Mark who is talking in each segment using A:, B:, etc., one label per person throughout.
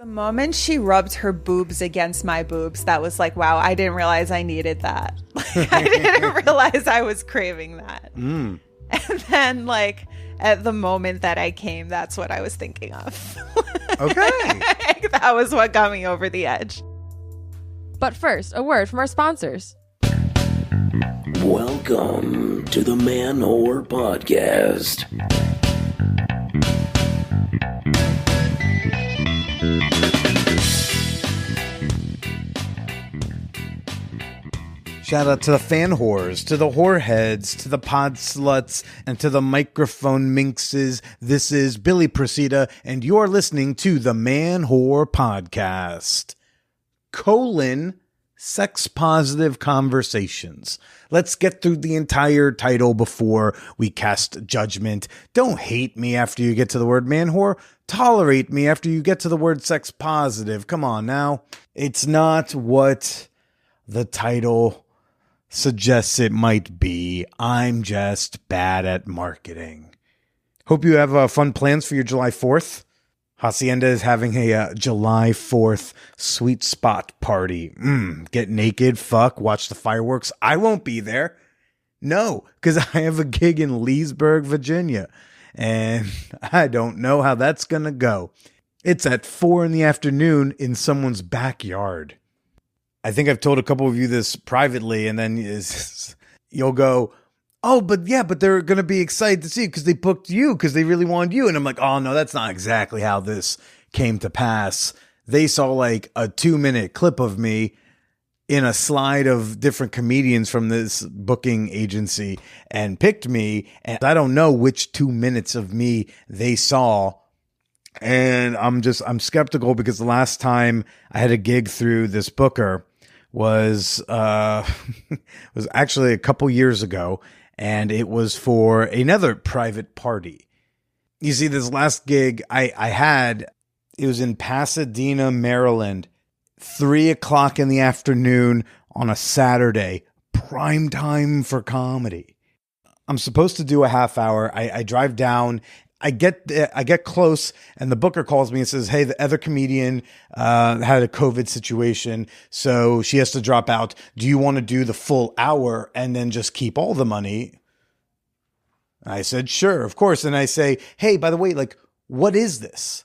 A: The moment she rubbed her boobs against my boobs, that was like, wow, I didn't realize I needed that. I didn't realize I was craving that. And then, like, at the moment that I came, that's what I was thinking of.
B: Okay.
A: That was what got me over the edge.
C: But first, a word from our sponsors.
D: Welcome to the Man-Whore Podcast.
B: Shout out to the fan whores, to the whoreheads, to the pod sluts, and to the microphone minxes. This is Billy Procida, and you're listening to the Man-Whore Podcast. Sex positive conversations. Let's get through the entire title before we cast judgment. Don't hate me after you get to the word man-whore. Tolerate me after you get to the word sex positive. Come on now. It's not what the title suggests it might be. I'm just bad at marketing. Hope you have fun plans for your July 4th. Hacienda is having a July 4th sweet spot party. Get naked, fuck, watch the fireworks. I won't be there. No, because I have a gig in Leesburg, Virginia. And I don't know how that's going to go. It's at 4 p.m. in someone's backyard. I think I've told a couple of you this privately, and then you'll go, oh, but they're going to be excited to see you because they booked you because they really wanted you. And I'm like, oh, no, that's not exactly how this came to pass. They saw like a 2-minute clip of me in a slide of different comedians from this booking agency and picked me. And I don't know which 2 minutes of me they saw. And I'm skeptical because the last time I had a gig through this booker was actually a couple years ago, and it was for another private party. You see, this last gig I had, it was in Pasadena, Maryland, 3:00 in the afternoon on a Saturday, prime time for comedy. I'm supposed to do a half hour. I drive down. I get close, and the booker calls me and says, hey, the other comedian had a COVID situation, so she has to drop out. Do you want to do the full hour and then just keep all the money? I said, sure, of course. And I say, hey, by the way, like, what is this?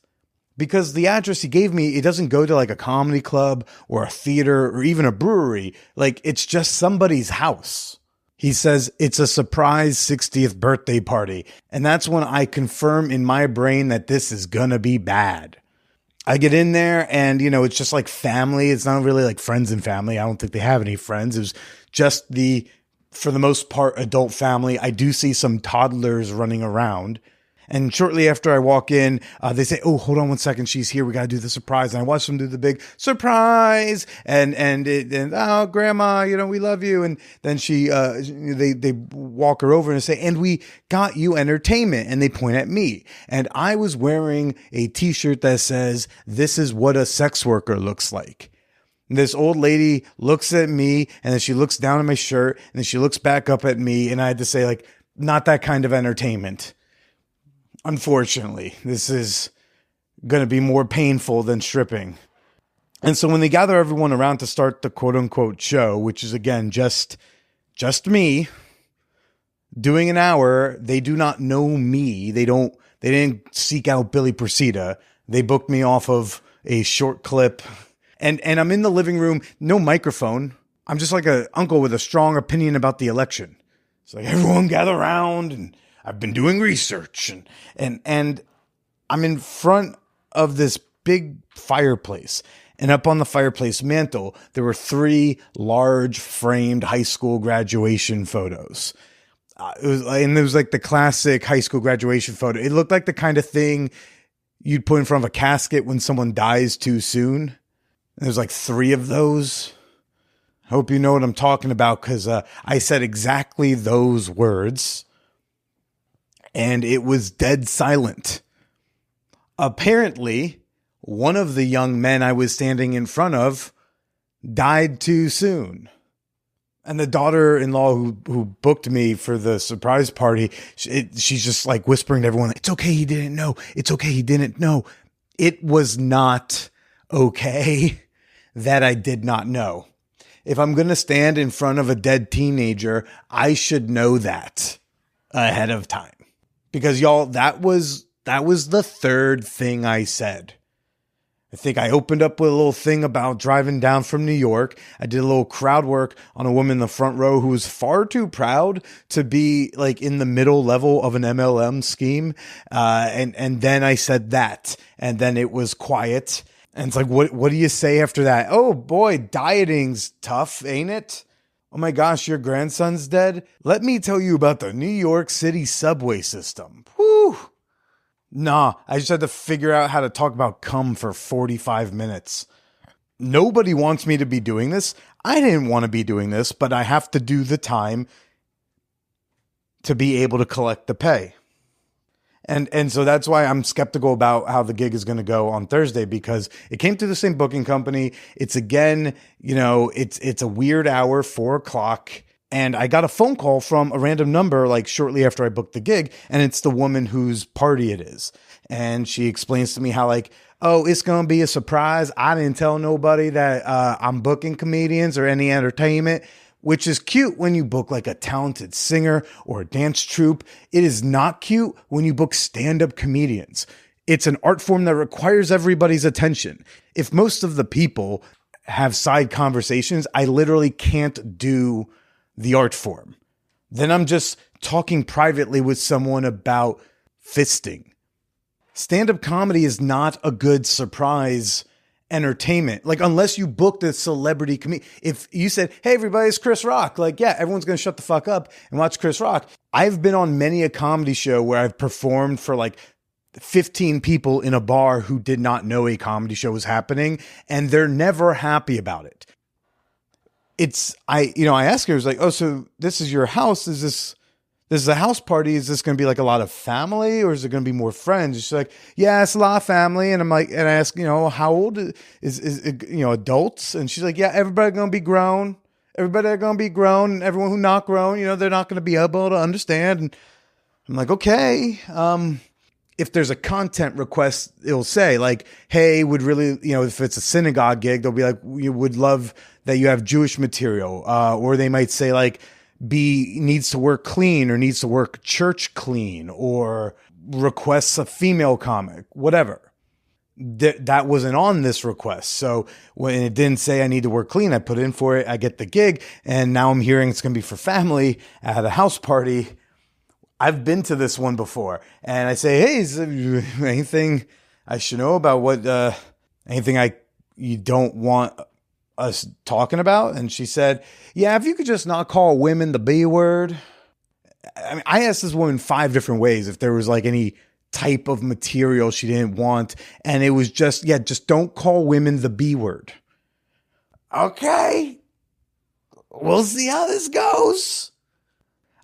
B: Because the address he gave me, it doesn't go to like a comedy club or a theater or even a brewery. Like, it's just somebody's house. He says it's a surprise 60th birthday party. And that's when I confirm in my brain that this is going to be bad. I get in there and, it's just like family. It's not really like friends and family. I don't think they have any friends. It was just for the most part, adult family. I do see some toddlers running around. And shortly after I walk in, they say, oh, hold on one second. She's here. We got to do the surprise. And I watch them do the big surprise. And oh, grandma, we love you. And then they walk her over and say, and we got you entertainment. And they point at me. And I was wearing a t-shirt that says, this is what a sex worker looks like. And this old lady looks at me, and then she looks down at my shirt, and then she looks back up at me. And I had to say, like, not that kind of entertainment. Unfortunately, this is going to be more painful than stripping. And so when they gather everyone around to start the quote unquote show, which is again, just me doing an hour, they do not know me. They didn't seek out Billy Procida. They booked me off of a short clip and I'm in the living room, no microphone. I'm just like an uncle with a strong opinion about the election. It's like everyone gather around and I've been doing research and I'm in front of this big fireplace, and up on the fireplace mantle, there were 3 large framed high school graduation photos. It was like the classic high school graduation photo. It looked like the kind of thing you'd put in front of a casket when someone dies too soon. And there's like 3 of those. I hope you know what I'm talking about, because I said exactly those words. And it was dead silent. Apparently, one of the young men I was standing in front of died too soon. And the daughter-in-law who booked me for the surprise party, she's just like whispering to everyone, it's okay, he didn't know. It's okay, he didn't know. It was not okay that I did not know. If I'm going to stand in front of a dead teenager, I should know that ahead of time. Because y'all, that was the third thing I said. I think I opened up with a little thing about driving down from New York. I did a little crowd work on a woman in the front row who was far too proud to be like in the middle level of an MLM scheme. And then I said that, and then it was quiet. And it's like, what do you say after that? Oh boy, dieting's tough, ain't it? Oh my gosh, your grandson's dead? Let me tell you about the New York City subway system. Whew. Nah, I just had to figure out how to talk about cum for 45 minutes. Nobody wants me to be doing this. I didn't want to be doing this, but I have to do the time to be able to collect the pay. And so that's why I'm skeptical about how the gig is going to go on Thursday, because it came through the same booking company. It's again, it's a weird hour, 4:00. And I got a phone call from a random number like shortly after I booked the gig. And it's the woman whose party it is. And she explains to me how like, oh, it's going to be a surprise. I didn't tell nobody that I'm booking comedians or any entertainment, which is cute when you book like a talented singer or a dance troupe. It is not cute when you book stand-up comedians. It's an art form that requires everybody's attention. If most of the people have side conversations, I literally can't do the art form. Then I'm just talking privately with someone about fisting. Stand-up comedy is not a good surprise entertainment. Like, unless you booked a celebrity comedian. If you said, hey, everybody, it's Chris Rock. Like, yeah, everyone's going to shut the fuck up and watch Chris Rock. I've been on many a comedy show where I've performed for like 15 people in a bar who did not know a comedy show was happening, and they're never happy about it. I asked her, I was like, oh, so this is your house. This is a house party. Is this going to be like a lot of family, or is it going to be more friends? She's like, yeah, it's a lot of family. And I'm like, and I ask, how old is adults? And she's like, yeah, everybody going to be grown. Everybody are going to be grown, and everyone who not grown, they're not going to be able to understand. And I'm like, okay. If there's a content request, it'll say like, hey, would really, if it's a synagogue gig, they'll be like, we would love that you have Jewish material. Or they might say like, needs to work clean, or needs to work church clean, or requests a female comic, whatever. That wasn't on this request. So when it didn't say I need to work clean, I put in for it. I get the gig, and now I'm hearing it's going to be for family at a house party. I've been to this one before, and I say, hey, is there anything I should know about anything you don't want us talking about? And she said, yeah, if you could just not call women the B word. I mean, I asked this woman 5 different ways if there was like any type of material she didn't want. And it was just don't call women the B word. Okay. We'll see how this goes.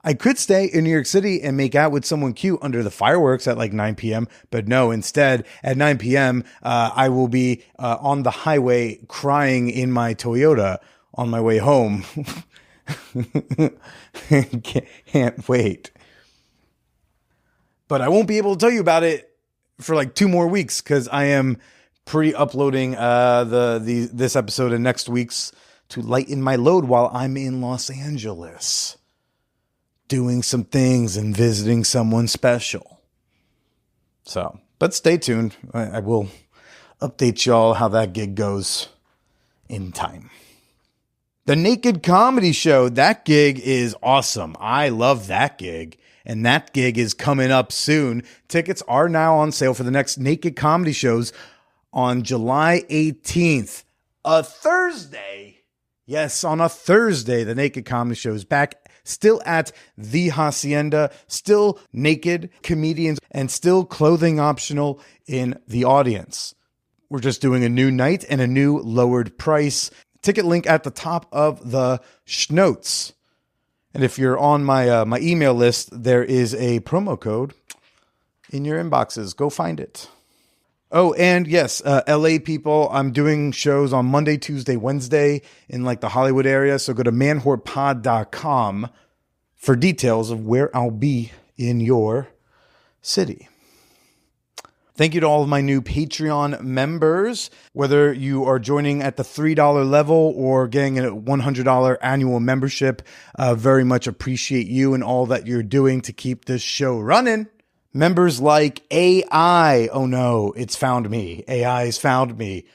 B: I could stay in New York City and make out with someone cute under the fireworks at like 9 p.m. But no, instead at 9 p.m., I will be on the highway crying in my Toyota on my way home. Can't wait. But I won't be able to tell you about it for like 2 more weeks, because I am pre-uploading this episode and next week's to lighten my load while I'm in Los Angeles, doing some things and visiting someone special. So, but stay tuned. I will update y'all how that gig goes in time. The Naked Comedy Show, that gig is awesome. I love that gig. And that gig is coming up soon. Tickets are now on sale for the next Naked Comedy shows on July 18th, a Thursday. Yes, on a Thursday, the Naked Comedy Show is back. Still at the Hacienda, still naked comedians, and still clothing optional in the audience. We're just doing a new night and a new lowered price. Ticket link at the top of the schnotes. And if you're on my email list, there is a promo code in your inboxes. Go find it. Oh, and yes, LA people, I'm doing shows on Monday, Tuesday, Wednesday in like the Hollywood area. So go to manwhorepod.com for details of where I'll be in your city. Thank you to all of my new Patreon members. Whether you are joining at the $3 level or getting a $100 annual membership, very much appreciate you and all that you're doing to keep this show running. Members like AI. Oh no, it's found me. AI's found me.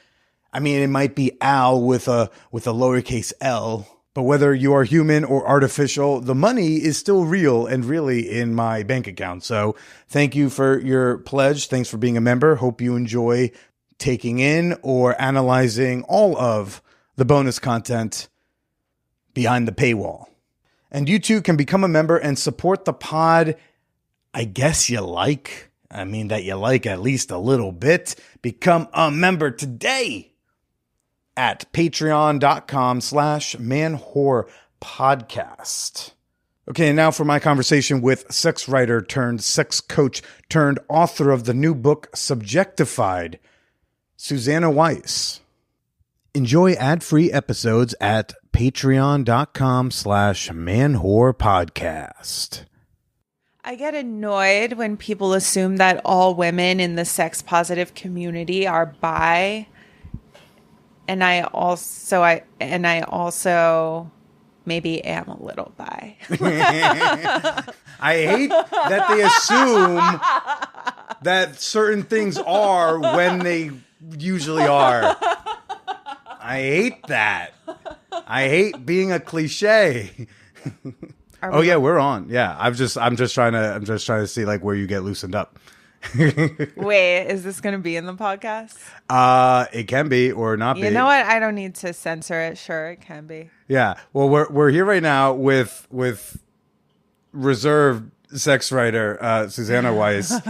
B: I mean, it might be Al with a lowercase L. But whether you are human or artificial, the money is still real and really in my bank account. So thank you for your pledge. Thanks for being a member. Hope you enjoy taking in or analyzing all of the bonus content behind the paywall. And you too can become a member and support the pod. I guess you like. I mean that you like at least a little bit. Become a member today at patreon.com/manwhorepodcast. Okay, and now for my conversation with sex writer turned sex coach turned author of the new book, Subjectified, Suzannah Weiss. Enjoy ad-free episodes at patreon.com/manwhorepodcast.
A: I get annoyed when people assume that all women in the sex positive community are bi. And I also maybe am a little bi.
B: I hate that they assume that certain things are when they usually are. I hate that. I hate being a cliche. Oh yeah, we're on. Yeah, I'm just trying to see like where you get loosened up.
A: Wait, is this going to be in the podcast?
B: It can be or not be.
A: You know what? I don't need to censor it. Sure, it can be.
B: Yeah. Well, we're here right now with reserved sex writer Suzannah Weiss,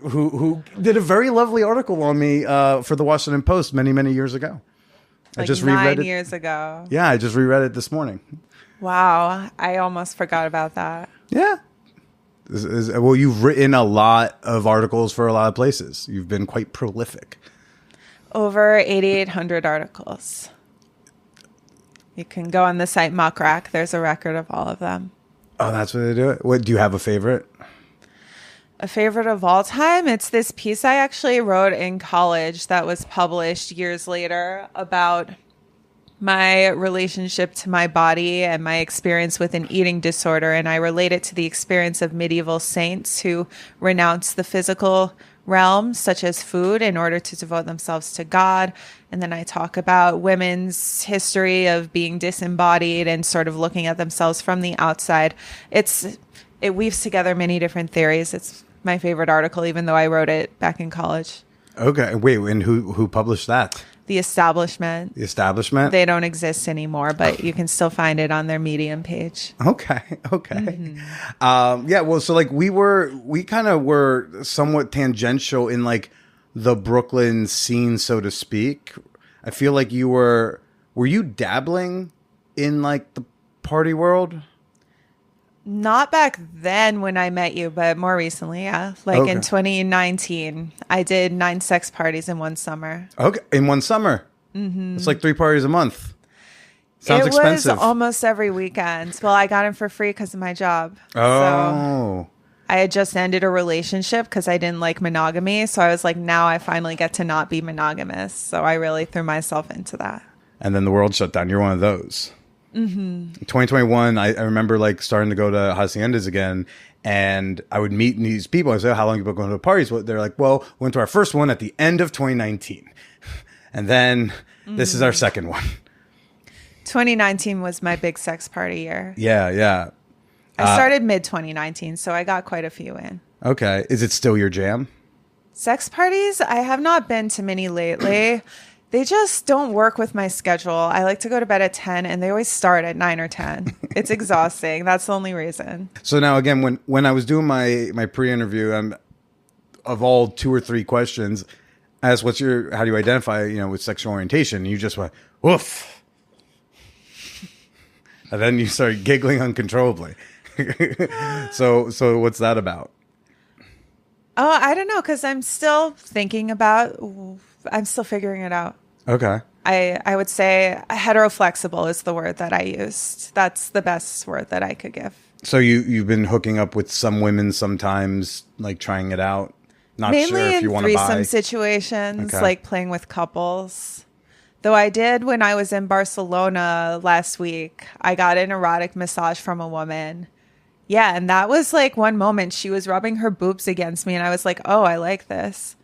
B: who did a very lovely article on me for the Washington Post many years ago.
A: Like
B: I just reread
A: 9 years ago.
B: Yeah, I just reread it this morning.
A: Wow, I almost forgot about that.
B: Yeah. Well, you've written a lot of articles for a lot of places. You've been quite prolific.
A: Over 8,800 articles. You can go on the site MacLeod. There's a record of all of them.
B: Oh, that's what they do it? What, do you have a favorite?
A: A favorite of all time? It's this piece I actually wrote in college that was published years later about my relationship to my body and my experience with an eating disorder. And I relate it to the experience of medieval saints who renounced the physical realm, such as food, in order to devote themselves to God. And then I talk about women's history of being disembodied and sort of looking at themselves from the outside. It weaves together many different theories. It's my favorite article, even though I wrote it back in college.
B: Okay. Wait, and who published that?
A: The Establishment.
B: The Establishment?
A: They don't exist anymore, but you can still find it on their Medium page.
B: Okay. Mm-hmm. Yeah, well, so like we kind of were somewhat tangential in like the Brooklyn scene, so to speak. I feel like were you dabbling in like the party world?
A: Not back then when I met you, but more recently, yeah. Like in 2019, I did 9 sex parties in one summer.
B: Okay, in one summer? Mm-hmm. It's like 3 parties a month. Sounds expensive.
A: It was almost every weekend. Well, I got them for free because of my job.
B: Oh.
A: So I had just ended a relationship because I didn't like monogamy. So I was like, now I finally get to not be monogamous. So I really threw myself into that.
B: And then the world shut down. You're one of those. Mm-hmm. 2021, I remember like starting to go to haciendas again, and I would meet these people. I say, "How long have you been going to parties?" Well, they're like, "Well, we went to our first one at the end of 2019, and then this is our second one."
A: 2019 was my big sex party year.
B: Yeah.
A: I started mid 2019, so I got quite a few in.
B: Okay, is it still your jam?
A: Sex parties? I have not been to many lately. They just don't work with my schedule. I like to go to bed at 10 and they always start at 9 or 10. It's exhausting. That's the only reason.
B: So now again, when I was doing my pre-interview, of all 2 or 3 questions, I asked, how do you identify, with sexual orientation? And you just went, woof. And then you started giggling uncontrollably. So what's that about?
A: Oh, I don't know. 'Cause I'm still figuring it out.
B: Okay.
A: I would say heteroflexible is the word that I used. That's the best word that I could give.
B: So you've been hooking up with some women sometimes, like trying it out. Not
A: Mainly
B: sure if you want to buy.
A: threesome situations,
B: Okay.
A: like playing with couples. Though I did when I was in Barcelona last week. I got an erotic massage from a woman. Yeah, and that was like one moment she was rubbing her boobs against me, and I was like, oh, I like this.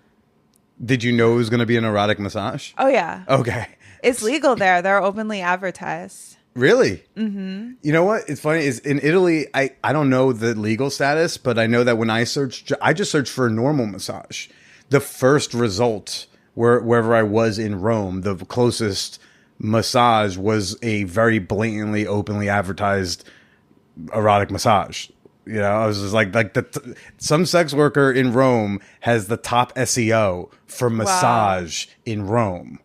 B: Did you know it was going to be an erotic massage?
A: Oh, yeah.
B: Okay.
A: It's legal there. They're openly advertised.
B: Really? Mm-hmm. You know what? It's funny. Is in Italy, I don't know the legal status, but I know that when I just searched for a normal massage. The first result, wherever I was in Rome, the closest massage was a very blatantly, openly advertised erotic massage. You know, I was just like some sex worker in Rome has the top SEO for massage in Rome.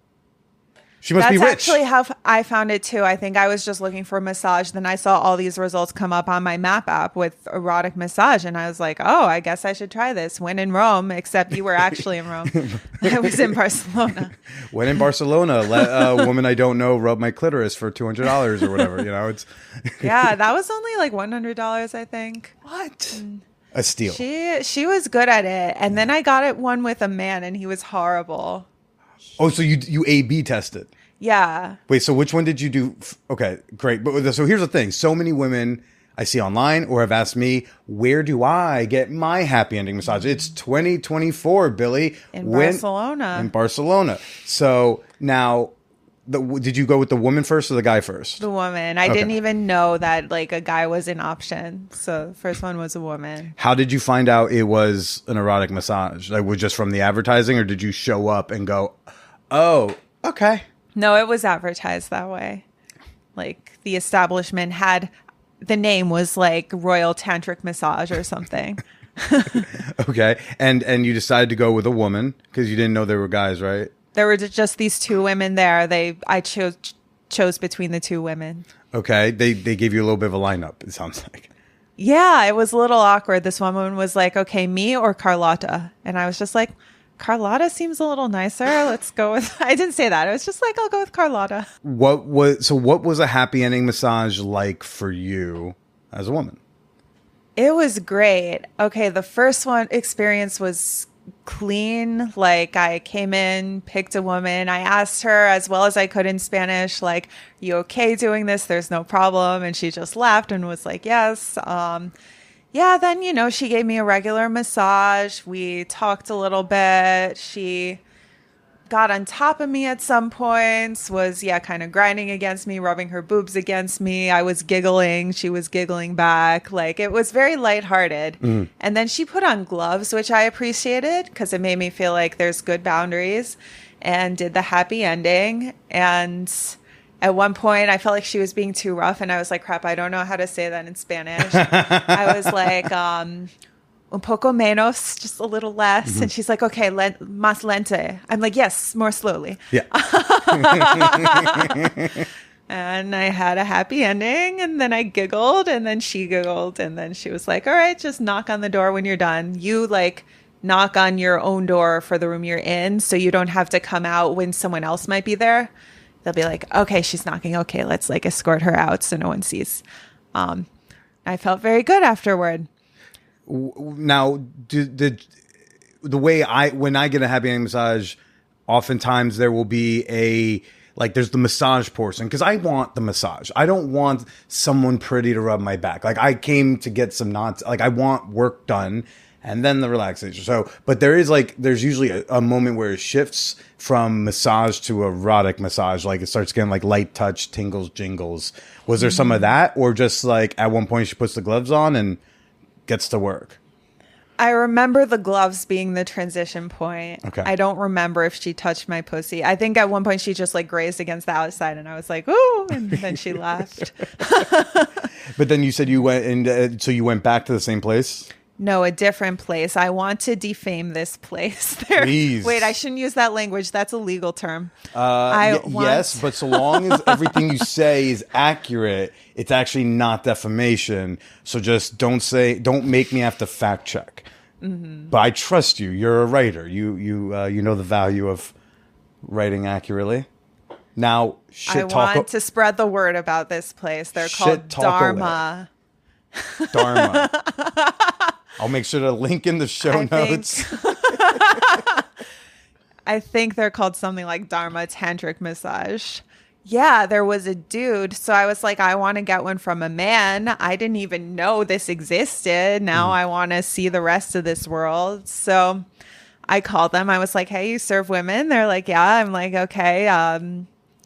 B: She must be rich.
A: That's actually how I found it too. I think I was just looking for a massage. Then I saw all these results come up on my map app with erotic massage. And I was like, oh, I guess I should try this. When in Rome, except you were actually in Rome. I was in Barcelona.
B: When in Barcelona, let a woman I don't know rub my clitoris for $200 or whatever. You know, it's
A: Yeah, that was only like $100, I think.
B: what? A steal.
A: She was good at it. And then I got it one with a man and he was horrible.
B: Oh, so you A/B tested.
A: Yeah.
B: Wait, so which one did you do? Okay, great. But so here's the thing. So many women I see online or have asked me, where do I get my happy ending massage? It's 2024, Billy.
A: Barcelona.
B: In Barcelona. So now, did you go with the woman first or the guy first?
A: The woman. I didn't even know that like a guy was an option. So the first one was a woman.
B: How did you find out it was an erotic massage? Like, was it just from the advertising, or did you show up and go, oh, okay?
A: No, it was advertised that way. Like the establishment had, the name was like Royal Tantric Massage or something.
B: Okay. And you decided to go with a woman because you didn't know there were guys, right?
A: There were just these two women there. I chose between the two women.
B: Okay. They gave you a little bit of a lineup, it sounds like.
A: Yeah, it was a little awkward. This woman was like, okay, me or Carlotta? And I was just like, Carlotta seems a little nicer. Let's go with, I didn't say that. I was just like, I'll go with Carlotta.
B: What was a happy ending massage like for you as a woman?
A: It was great. Okay, the first one experience was clean. Like I came in, picked a woman. I asked her as well as I could in Spanish, like, you okay doing this? There's no problem. And she just laughed and was like, yes. Yeah, then, she gave me a regular massage. We talked a little bit. She got on top of me at some points, was, kind of grinding against me, rubbing her boobs against me. I was giggling. She was giggling back. Like, it was very lighthearted. Mm. And then she put on gloves, which I appreciated because it made me feel like there's good boundaries, and did the happy ending. And at one point, I felt like she was being too rough, and I was like, crap, I don't know how to say that in Spanish. I was like, un poco menos, just a little less. Mm-hmm. And she's like, okay, más lente. I'm like, yes, more slowly.
B: Yeah.
A: And I had a happy ending, and then I giggled, and then she giggled, and then she was like, all right, just knock on the door when you're done. You, knock on your own door for the room you're in, so you don't have to come out when someone else might be there. They'll be like, okay, she's knocking. Okay, let's escort her out so no one sees. I felt very good afterward.
B: Now, the way when I get a happy ending massage, oftentimes there will be there's the massage portion, because I want the massage. I don't want someone pretty to rub my back. Like, I came to get some I want work done and then the relaxation. So, but there's usually a moment where it shifts from massage to erotic massage. Like, it starts getting light touch, tingles, jingles. Was there some of that, or just at one point she puts the gloves on and gets to work?
A: I remember the gloves being the transition point.
B: Okay.
A: I don't remember if she touched my pussy. I think at one point she just grazed against the outside, and I was like, ooh, and then she laughed.
B: But then you said you went so you went back to the same place?
A: No, a different place. I want to defame this place.
B: Please.
A: Wait, I shouldn't use that language. That's a legal term.
B: Yes, but so long as everything you say is accurate, it's actually not defamation. So just don't make me have to fact check. Mm-hmm. But I trust you. You're a writer. You know the value of writing accurately. Now,
A: I want to spread the word about this place. They're called Dharma.
B: Dharma. I'll make sure to link in the show notes.
A: I think they're called something like Dharma Tantric Massage. Yeah, there was a dude. So I was like, I want to get one from a man. I didn't even know this existed. Now I want to see the rest of this world. So I called them. I was like, hey, you serve women? They're like, yeah. I'm like, okay.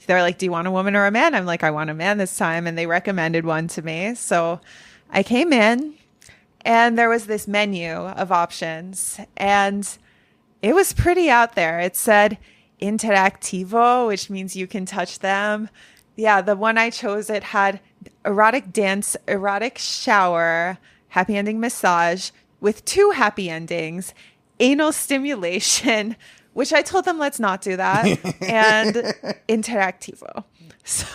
A: They're like, do you want a woman or a man? I'm like, I want a man this time. And they recommended one to me. So I came in and there was this menu of options. And it was pretty out there. It said interactivo, which means you can touch them. Yeah, the one I chose, it had erotic dance, erotic shower, happy ending massage with 2 happy endings, anal stimulation, which I told them let's not do that, and interactivo. So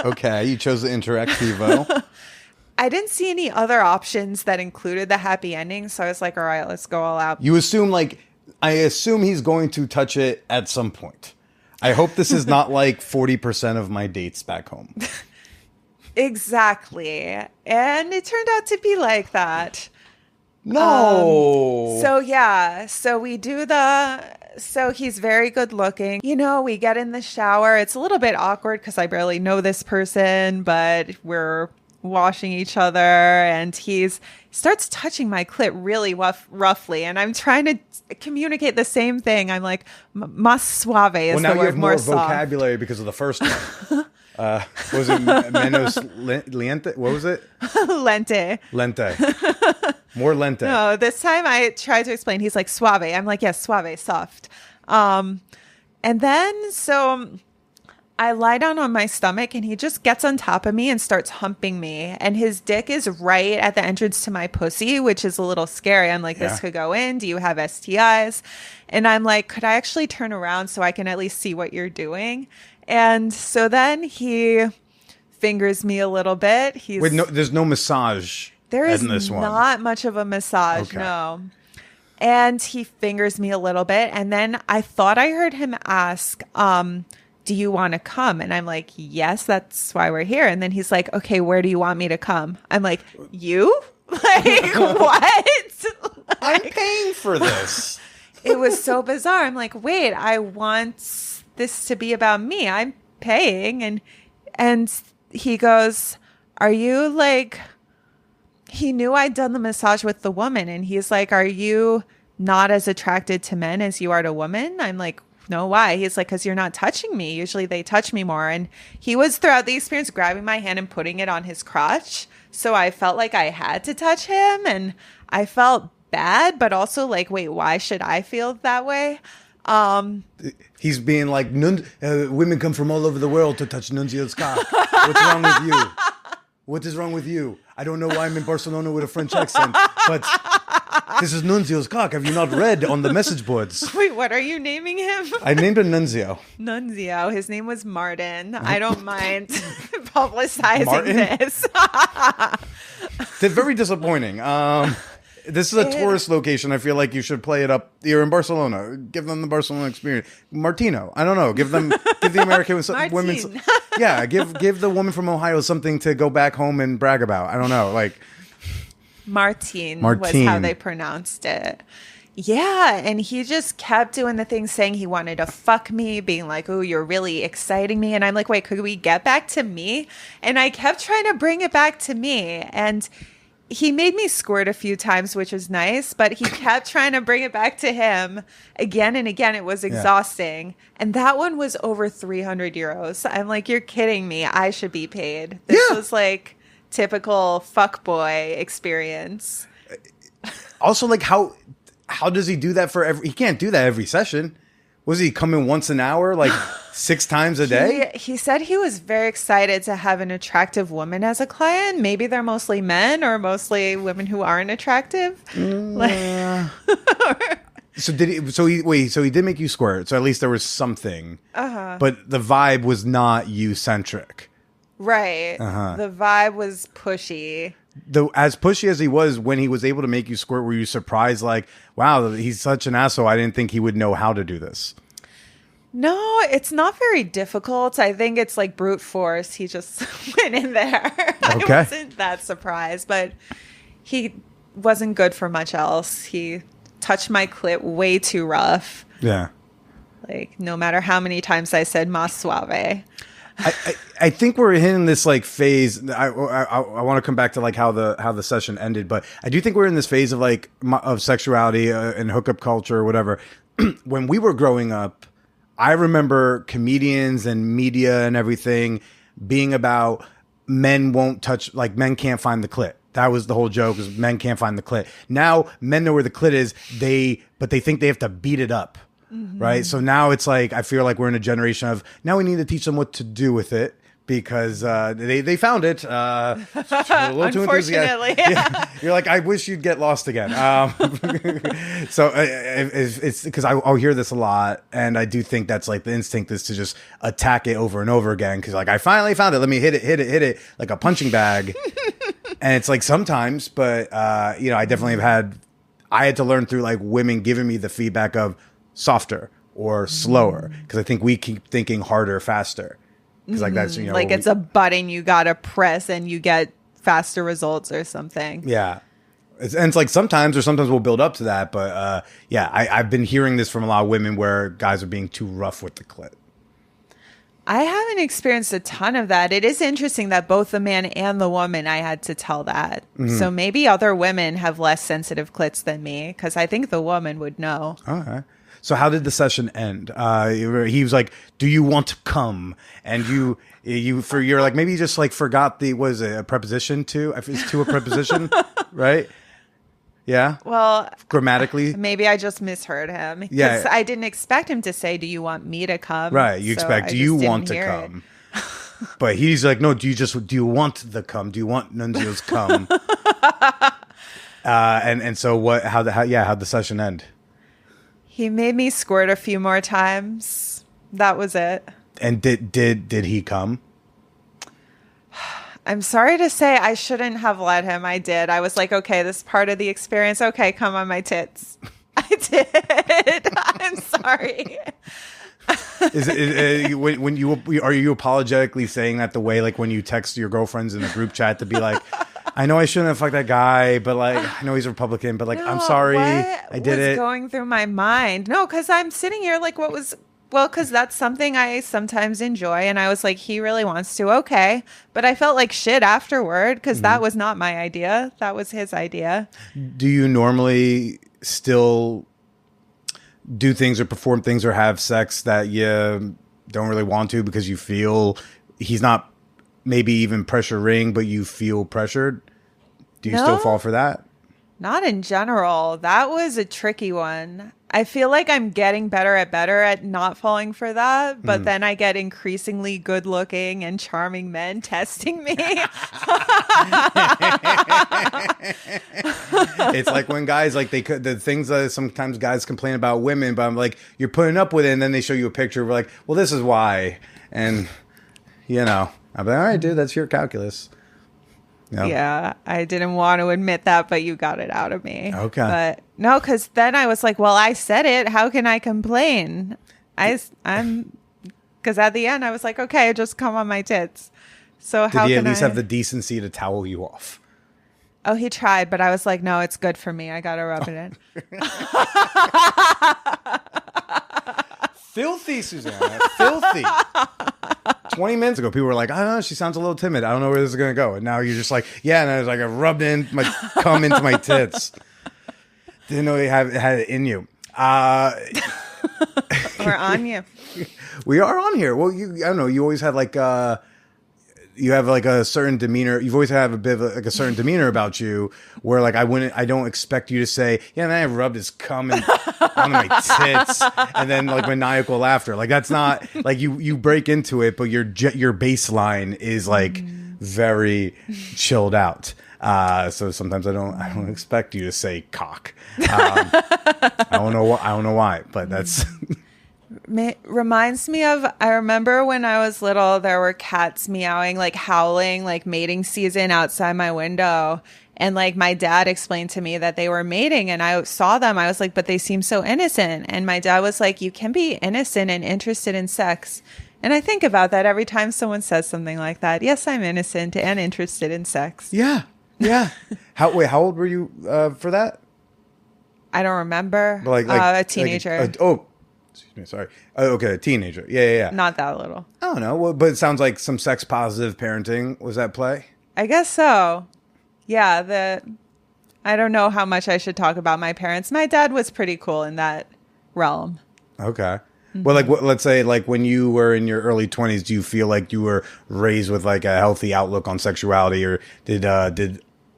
B: Okay, you chose the interactivo.
A: I didn't see any other options that included the happy ending, so I was like, all right, let's go all out.
B: You assume, like, I assume he's going to touch it at some point. I hope this is not like 40% of my dates back home.
A: Exactly. And it turned out to be like that.
B: No.
A: So we do so he's very good looking. You know, we get in the shower. It's a little bit awkward because I barely know this person, but we're washing each other and he starts touching my clit really roughly, and I'm trying to communicate the same thing. I'm like, más suave is
B: well, now
A: the
B: you
A: word,
B: have more
A: soft.
B: vocabulary because of the first one. What was it? Menos lente? What was it?
A: Lente.
B: More lente.
A: No, this time I tried to explain. He's like, suave. I'm like, yes, suave, soft. And then so I lie down on my stomach and he just gets on top of me and starts humping me. And his dick is right at the entrance to my pussy, which is a little scary. I'm like, this could go in. Do you have STIs? And I'm like, could I actually turn around so I can at least see what you're doing? And so then he fingers me a little bit.
B: Wait, no, there's no massage.
A: There is
B: in this one.
A: not much of a massage, no. And he fingers me a little bit. And then I thought I heard him ask, do you want to come? And I'm like, yes, that's why we're here. And then he's like, okay, where do you want me to come? I'm like, you? Like, what?
B: I'm paying for this.
A: It was so bizarre. I'm like, wait, I want this to be about me. I'm paying. And he goes, are you like... He knew I'd done the massage with the woman, and he's like, are you not as attracted to men as you are to women? I'm like, no, why? He's like, because you're not touching me. Usually they touch me more. And he was throughout the experience grabbing my hand and putting it on his crotch. So I felt like I had to touch him, and I felt bad, but also like, wait, why should I feel that way?
B: He's being like, women come from all over the world to touch Nunzio's cock. What's wrong with you? What is wrong with you? I don't know why I'm in Barcelona with a French accent, but this is Nunzio's cock. Have you not read on the message boards?
A: Wait, what are you naming him?
B: I named him Nunzio.
A: Nunzio. His name was Martin. I don't mind publicizing
B: Martin?
A: this.
B: It's very disappointing. This is a tourist location. I feel like you should play it up. You're in Barcelona. Give them the Barcelona experience. Martino. I don't know. Give the American women. Yeah, give the woman from Ohio something to go back home and brag about. I don't know. Like
A: Martine was how they pronounced it. Yeah, and he just kept doing the thing, saying he wanted to fuck me, being like, oh, you're really exciting me. And I'm like, wait, could we get back to me? And I kept trying to bring it back to me. And he made me squirt a few times, which was nice, but he kept trying to bring it back to him again and again. It was exhausting. Yeah. And that one was over 300 euros. I'm like, you're kidding me. I should be paid. This was like typical fuckboy experience.
B: Also, like, how does he do that for he can't do that every session. Was he coming once an hour, like 6 times a day?
A: He said he was very excited to have an attractive woman as a client. Maybe they're mostly men or mostly women who aren't attractive.
B: So he did make you squirt. So at least there was something. But the vibe was not you-centric.
A: Right. The vibe was pushy.
B: As pushy as he was when he was able to make you squirt, were you surprised, like, wow, he's such an asshole, I didn't think he would know how to do this?
A: No, it's not very difficult. I think it's like brute force. He just went in there.
B: Okay.
A: I wasn't that surprised, but he wasn't good for much else. He touched my clit way too rough.
B: Yeah.
A: Like, no matter how many times I said más suave.
B: I think we're in this like phase. I want to come back to like how the session ended, but I do think we're in this phase of like of sexuality and hookup culture or whatever. When we were growing up, I remember comedians and media and everything being about men won't touch, like men can't find the clit. That was the whole joke, is men can't find the clit. Now men know where the clit is, but they think they have to beat it up. Mm-hmm. Right. So now it's like, I feel like we're in a generation of, now we need to teach them what to do with it because they found it. A little too
A: Unfortunately.
B: Yeah. You're like, I wish you'd get lost again. So it's because I'll hear this a lot. And I do think that's like the instinct is to just attack it over and over again. Because like, I finally found it. Let me hit it like a punching bag. And it's like sometimes, but I definitely I had to learn through like women giving me the feedback of softer or slower, because I think we keep thinking harder, faster, because like that's
A: like it's a button you gotta press and you get faster results or something.
B: Yeah, it's like sometimes we'll build up to that, but I've been hearing this from a lot of women where guys are being too rough with the clit.
A: I haven't experienced a ton of that. It is interesting that both the man and the woman, I had to tell that. Mm-hmm. So maybe other women have less sensitive clits than me, because I think the woman would know.
B: Okay. So how did the session end? He was like, "Do you want to come?" And you're like, maybe you just like forgot a preposition to? Is to a preposition, right? Yeah.
A: Well,
B: grammatically,
A: maybe I just misheard him.
B: Yeah.
A: I didn't expect him to say, "Do you want me to come?"
B: Right. You expect, "Do you want to come?" But he's like, "No. Do you want the come? Do you want Nunzio's come?" And so how'd the session end?
A: He made me squirt a few more times. That was it.
B: And did he come?
A: I'm sorry to say I shouldn't have let him. I did. I was like, okay, this is part of the experience. Okay, come on my tits. I did. I'm sorry.
B: Are you apologetically saying that the way like when you text your girlfriends in the group chat to be like, I know I shouldn't have fucked that guy, but like I know he's a Republican, but like I'm sorry, I did it.
A: Going through my mind? No, because I'm sitting here like, because that's something I sometimes enjoy, and I was like, he really wants to, okay, but I felt like shit afterward because that was not my idea. That was his idea.
B: Do you normally still do things or perform things or have sex that you don't really want to because you feel he's not maybe even pressuring, but you feel pressured? Do you still fall for that?
A: Not in general. That was a tricky one. I feel like I'm getting better at not falling for that, but then I get increasingly good looking and charming men testing me.
B: It's like when guys like the things that sometimes guys complain about women, but I'm like, you're putting up with it, and then they show you a picture of like, well, this is why, and I'm like, all right, dude, that's your calculus. Yep. Yeah,
A: I didn't want to admit that, but you got it out of me.
B: Okay.
A: But no, because then I was like, well, I said it. How can I complain? Because at the end I was like, okay, just come on my tits. So how can I? Did he
B: at least have the decency to towel you off?
A: Oh, he tried, but I was like, no, it's good for me. I got to rub it in.
B: Filthy, Suzannah. Filthy. 20 minutes ago, people were like, I don't know, she sounds a little timid. I don't know where this is going to go. And now you're just like, yeah. And I was like, I rubbed in my cum into my tits. Didn't know you had it in you.
A: We're on you.
B: We are on here. Well, I don't know. You always had like, you have like a certain demeanor. You've always had a bit of a certain demeanor about you where like, I don't expect you to say, yeah, man, I rubbed his cum on my tits. And then like maniacal laughter. Like that's not like you break into it, but your baseline is like very chilled out. So sometimes I don't expect you to say cock. I don't know why, but that's
A: reminds me of, I remember when I was little, there were cats meowing, like howling, like mating season outside my window. And like my dad explained to me that they were mating and I saw them. I was like, but they seem so innocent. And my dad was like, you can be innocent and interested in sex. And I think about that every time someone says something like that. Yes, I'm innocent and interested in sex.
B: Yeah. Yeah. How old were you for that?
A: I don't remember.
B: Like
A: a teenager.
B: Excuse me. Sorry. Okay. A teenager. Yeah.
A: Not that little.
B: I don't know. Well, but it sounds like some sex positive parenting was at play.
A: I guess so. Yeah. I don't know how much I should talk about my parents. My dad was pretty cool in that realm.
B: Okay. Well, like, let's say, like, when you were in your early 20s, do you feel like you were raised with like a healthy outlook on sexuality, or did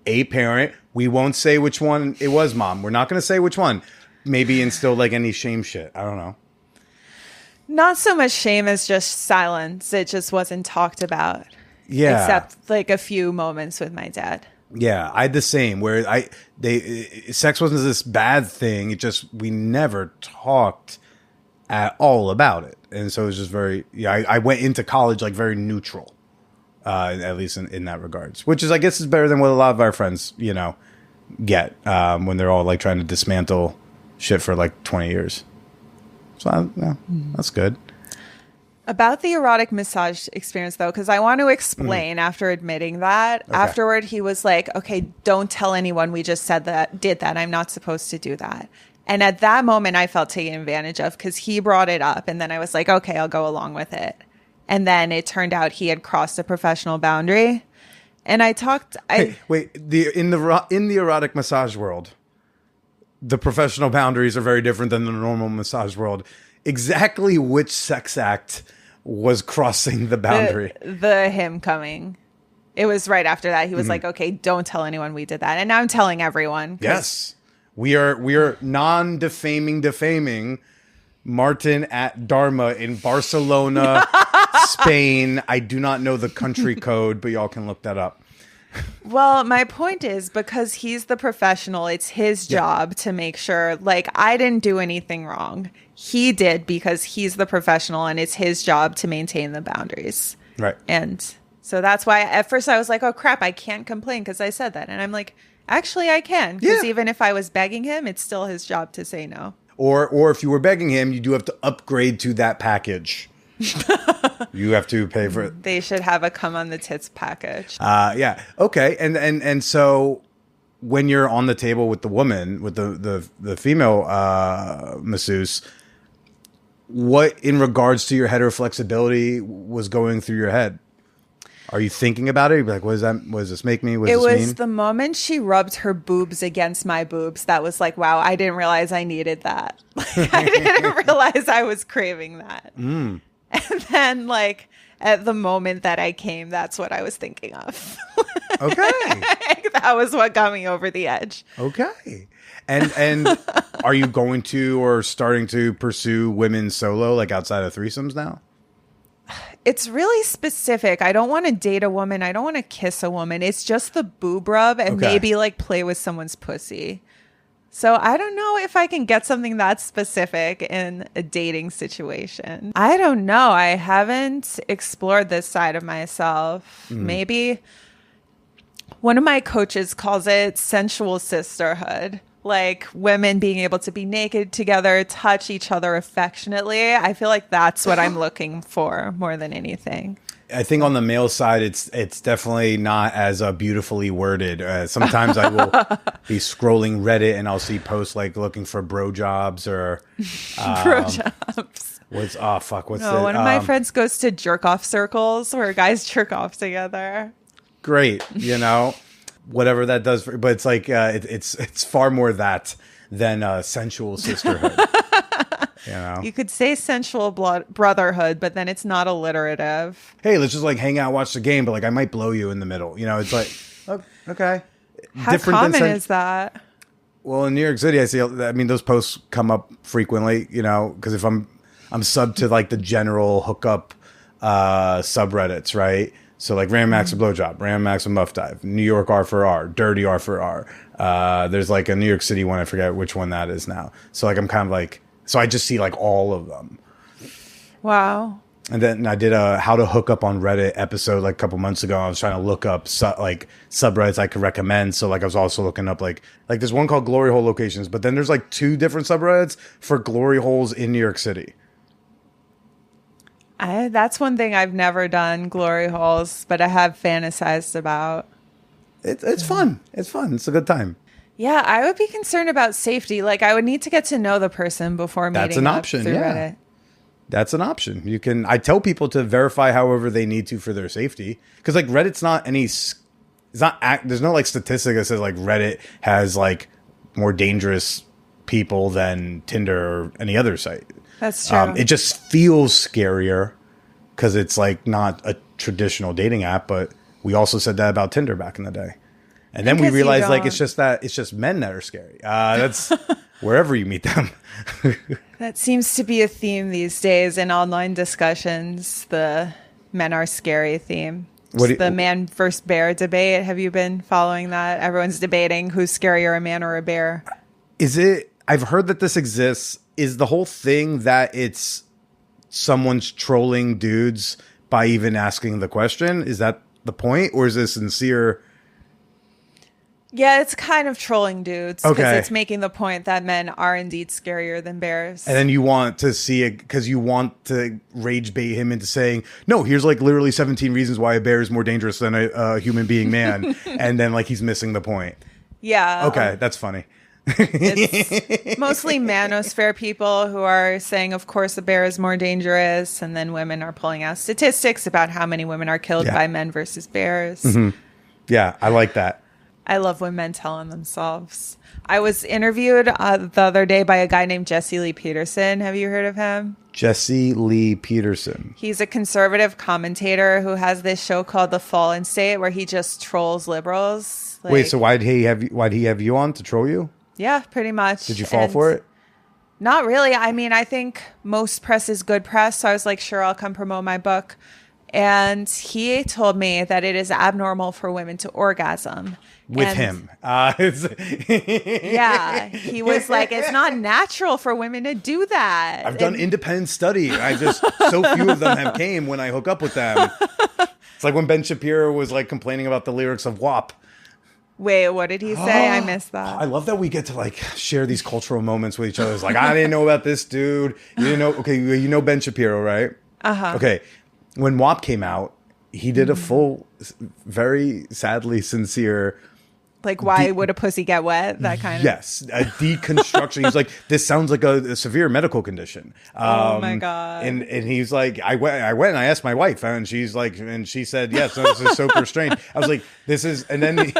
B: a parent, we won't say which one it was, Mom, we're not going to say which one, maybe instill like any shame shit? I don't know.
A: Not so much shame as just silence. It just wasn't talked about.
B: Yeah.
A: Except like a few moments with my dad.
B: Yeah, I had the same where sex wasn't this bad thing. It just, we never talked at all about it. And so it was just very, I went into college like very neutral, at least in that regards, which is, I guess, is better than what a lot of our friends, get when they're all like trying to dismantle shit for like 20 years. So that's good.
A: About the erotic massage experience, though, because I want to explain after admitting that. Okay. Afterward, he was like, okay, don't tell anyone we just did that. I'm not supposed to do that. And at that moment, I felt taken advantage of because he brought it up. And then I was like, okay, I'll go along with it. And then it turned out he had crossed a professional boundary. And I talked... in the erotic massage world, the professional boundaries are very different than the normal massage world. Exactly which sex act was crossing the boundary? The him coming. It was right after that. He was like, okay, don't tell anyone we did that. And now I'm telling everyone.
B: Yes. We are defaming Martin at Dharma in Barcelona, Spain. I do not know the country code, but y'all can look that up.
A: Well, my point is, because he's the professional, it's his job to make sure, like, I didn't do anything wrong. He did because he's the professional and it's his job to maintain the boundaries.
B: Right.
A: And so that's why at first I was like, oh crap, I can't complain because I said that. And I'm like, actually I can, because even if I was begging him, it's still his job to say no.
B: Or if you were begging him, you do have to upgrade to that package. You have to pay for it.
A: They should have a come on the tits package.
B: Yeah. Okay. And so when you're on the table with the woman, with the female masseuse, what in regards to your heteroflexibility was going through your head? Are you thinking about it? You'd be like, what does this make me? What does this mean?
A: The moment she rubbed her boobs against my boobs that was like, wow, I didn't realize I needed that. I didn't realize I was craving that. And then, like, at the moment that I came, that's what I was thinking of.
B: Okay.
A: That was what got me over the edge.
B: Okay. And are you going to or starting to pursue women solo, like outside of threesomes now?
A: It's really specific. I don't want to date a woman. I don't want to kiss a woman. It's just the boob rub and maybe like play with someone's pussy. So I don't know if I can get something that specific in a dating situation. I don't know. I haven't explored this side of myself. Maybe one of my coaches calls it sensual sisterhood. Like women being able to be naked together, touch each other affectionately. I feel like that's what I'm looking for more than anything.
B: I think on the male side, it's definitely not as beautifully worded. Sometimes I will be scrolling Reddit and I'll see posts like looking for bro jobs or
A: bro jobs.
B: What's
A: one of my friends goes to jerk off circles where guys jerk off together.
B: Great, whatever that does but it's like it's far more that than sensual sisterhood.
A: You could say sensual brotherhood, but then it's not alliterative.
B: Hey, let's just like hang out, watch the game, but like I might blow you in the middle. It's like, okay.
A: How common is that?
B: Well, in New York City, those posts come up frequently, because if I'm sub to like the general hookup subreddits, right? So like Ram Max a blowjob, Ram Max a muff dive, New York R for R, Dirty R for R. There's like a New York City one, I forget which one that is now. So like I'm kind of like, so I just see like all of them.
A: Wow.
B: And then I did a how to hook up on Reddit episode like a couple months ago. I was trying to look up like subreddits I could recommend. So like I was also looking up like there's one called Glory Hole Locations, but then there's like 2 different subreddits for glory holes in New York City.
A: That's one thing I've never done, glory holes, but I have fantasized about.
B: It's fun. It's fun. It's a good time.
A: Yeah, I would be concerned about safety. Like I would need to get to know the person before meeting
B: That's an
A: up
B: option,
A: through
B: yeah.
A: Reddit.
B: That's an option. I tell people to verify however they need to for their safety. Because like Reddit's not there's no like statistic that says like Reddit has like more dangerous people than Tinder or any other site.
A: That's true.
B: It just feels scarier because it's like not a traditional dating app, but we also said that about Tinder back in the day. And then we realized like it's just men that are scary. That's wherever you meet them.
A: That seems to be a theme these days in online discussions. The men are scary theme. The man versus bear debate. Have you been following that? Everyone's debating who's scarier, a man or a bear.
B: I've heard that this exists. Is the whole thing that it's someone's trolling dudes by even asking the question? Is that the point? Or is this sincere?
A: Yeah, it's kind of trolling dudes because
B: Okay.
A: it's making the point that men are indeed scarier than bears.
B: And then you want to see it because you want to rage bait him into saying, no, here's like literally 17 reasons why a bear is more dangerous than a human being man. And then like he's missing the point.
A: Yeah.
B: Okay, that's funny.
A: It's mostly manosphere people who are saying, of course, a bear is more dangerous. And then women are pulling out statistics about how many women are killed by men versus bears.
B: Mm-hmm. Yeah, I like that.
A: I love when men tell on themselves. I was interviewed the other day by a guy named Jesse Lee Peterson. Have you heard of him?
B: Jesse Lee Peterson.
A: He's a conservative commentator who has this show called The Fallen State where he just trolls liberals. Like,
B: Wait, so why'd he have you on to troll you?
A: Yeah, pretty much.
B: Did you fall for it?
A: Not really. I mean, I think most press is good press. So I was like, sure, I'll come promote my book. And he told me that it is abnormal for women to orgasm.
B: With him.
A: Yeah. He was like, it's not natural for women to do that.
B: I've done independent study. So few of them have came when I hook up with them. It's like when Ben Shapiro was like complaining about the lyrics of WAP.
A: Wait, what did he say? I missed that.
B: I love that we get to like share these cultural moments with each other. It's like, I didn't know about this dude. You didn't know. Okay, you know Ben Shapiro, right?
A: Uh-huh.
B: Okay. When WAP came out, he did a full, very sadly sincere.
A: Like, why would a pussy get wet? That kind of.
B: Yes. A deconstruction. He's like, this sounds like a severe medical condition.
A: Oh my God.
B: And he's like, I went and I asked my wife and she's like, and she said, yes, no, this is so restrained. I was like, this is, and then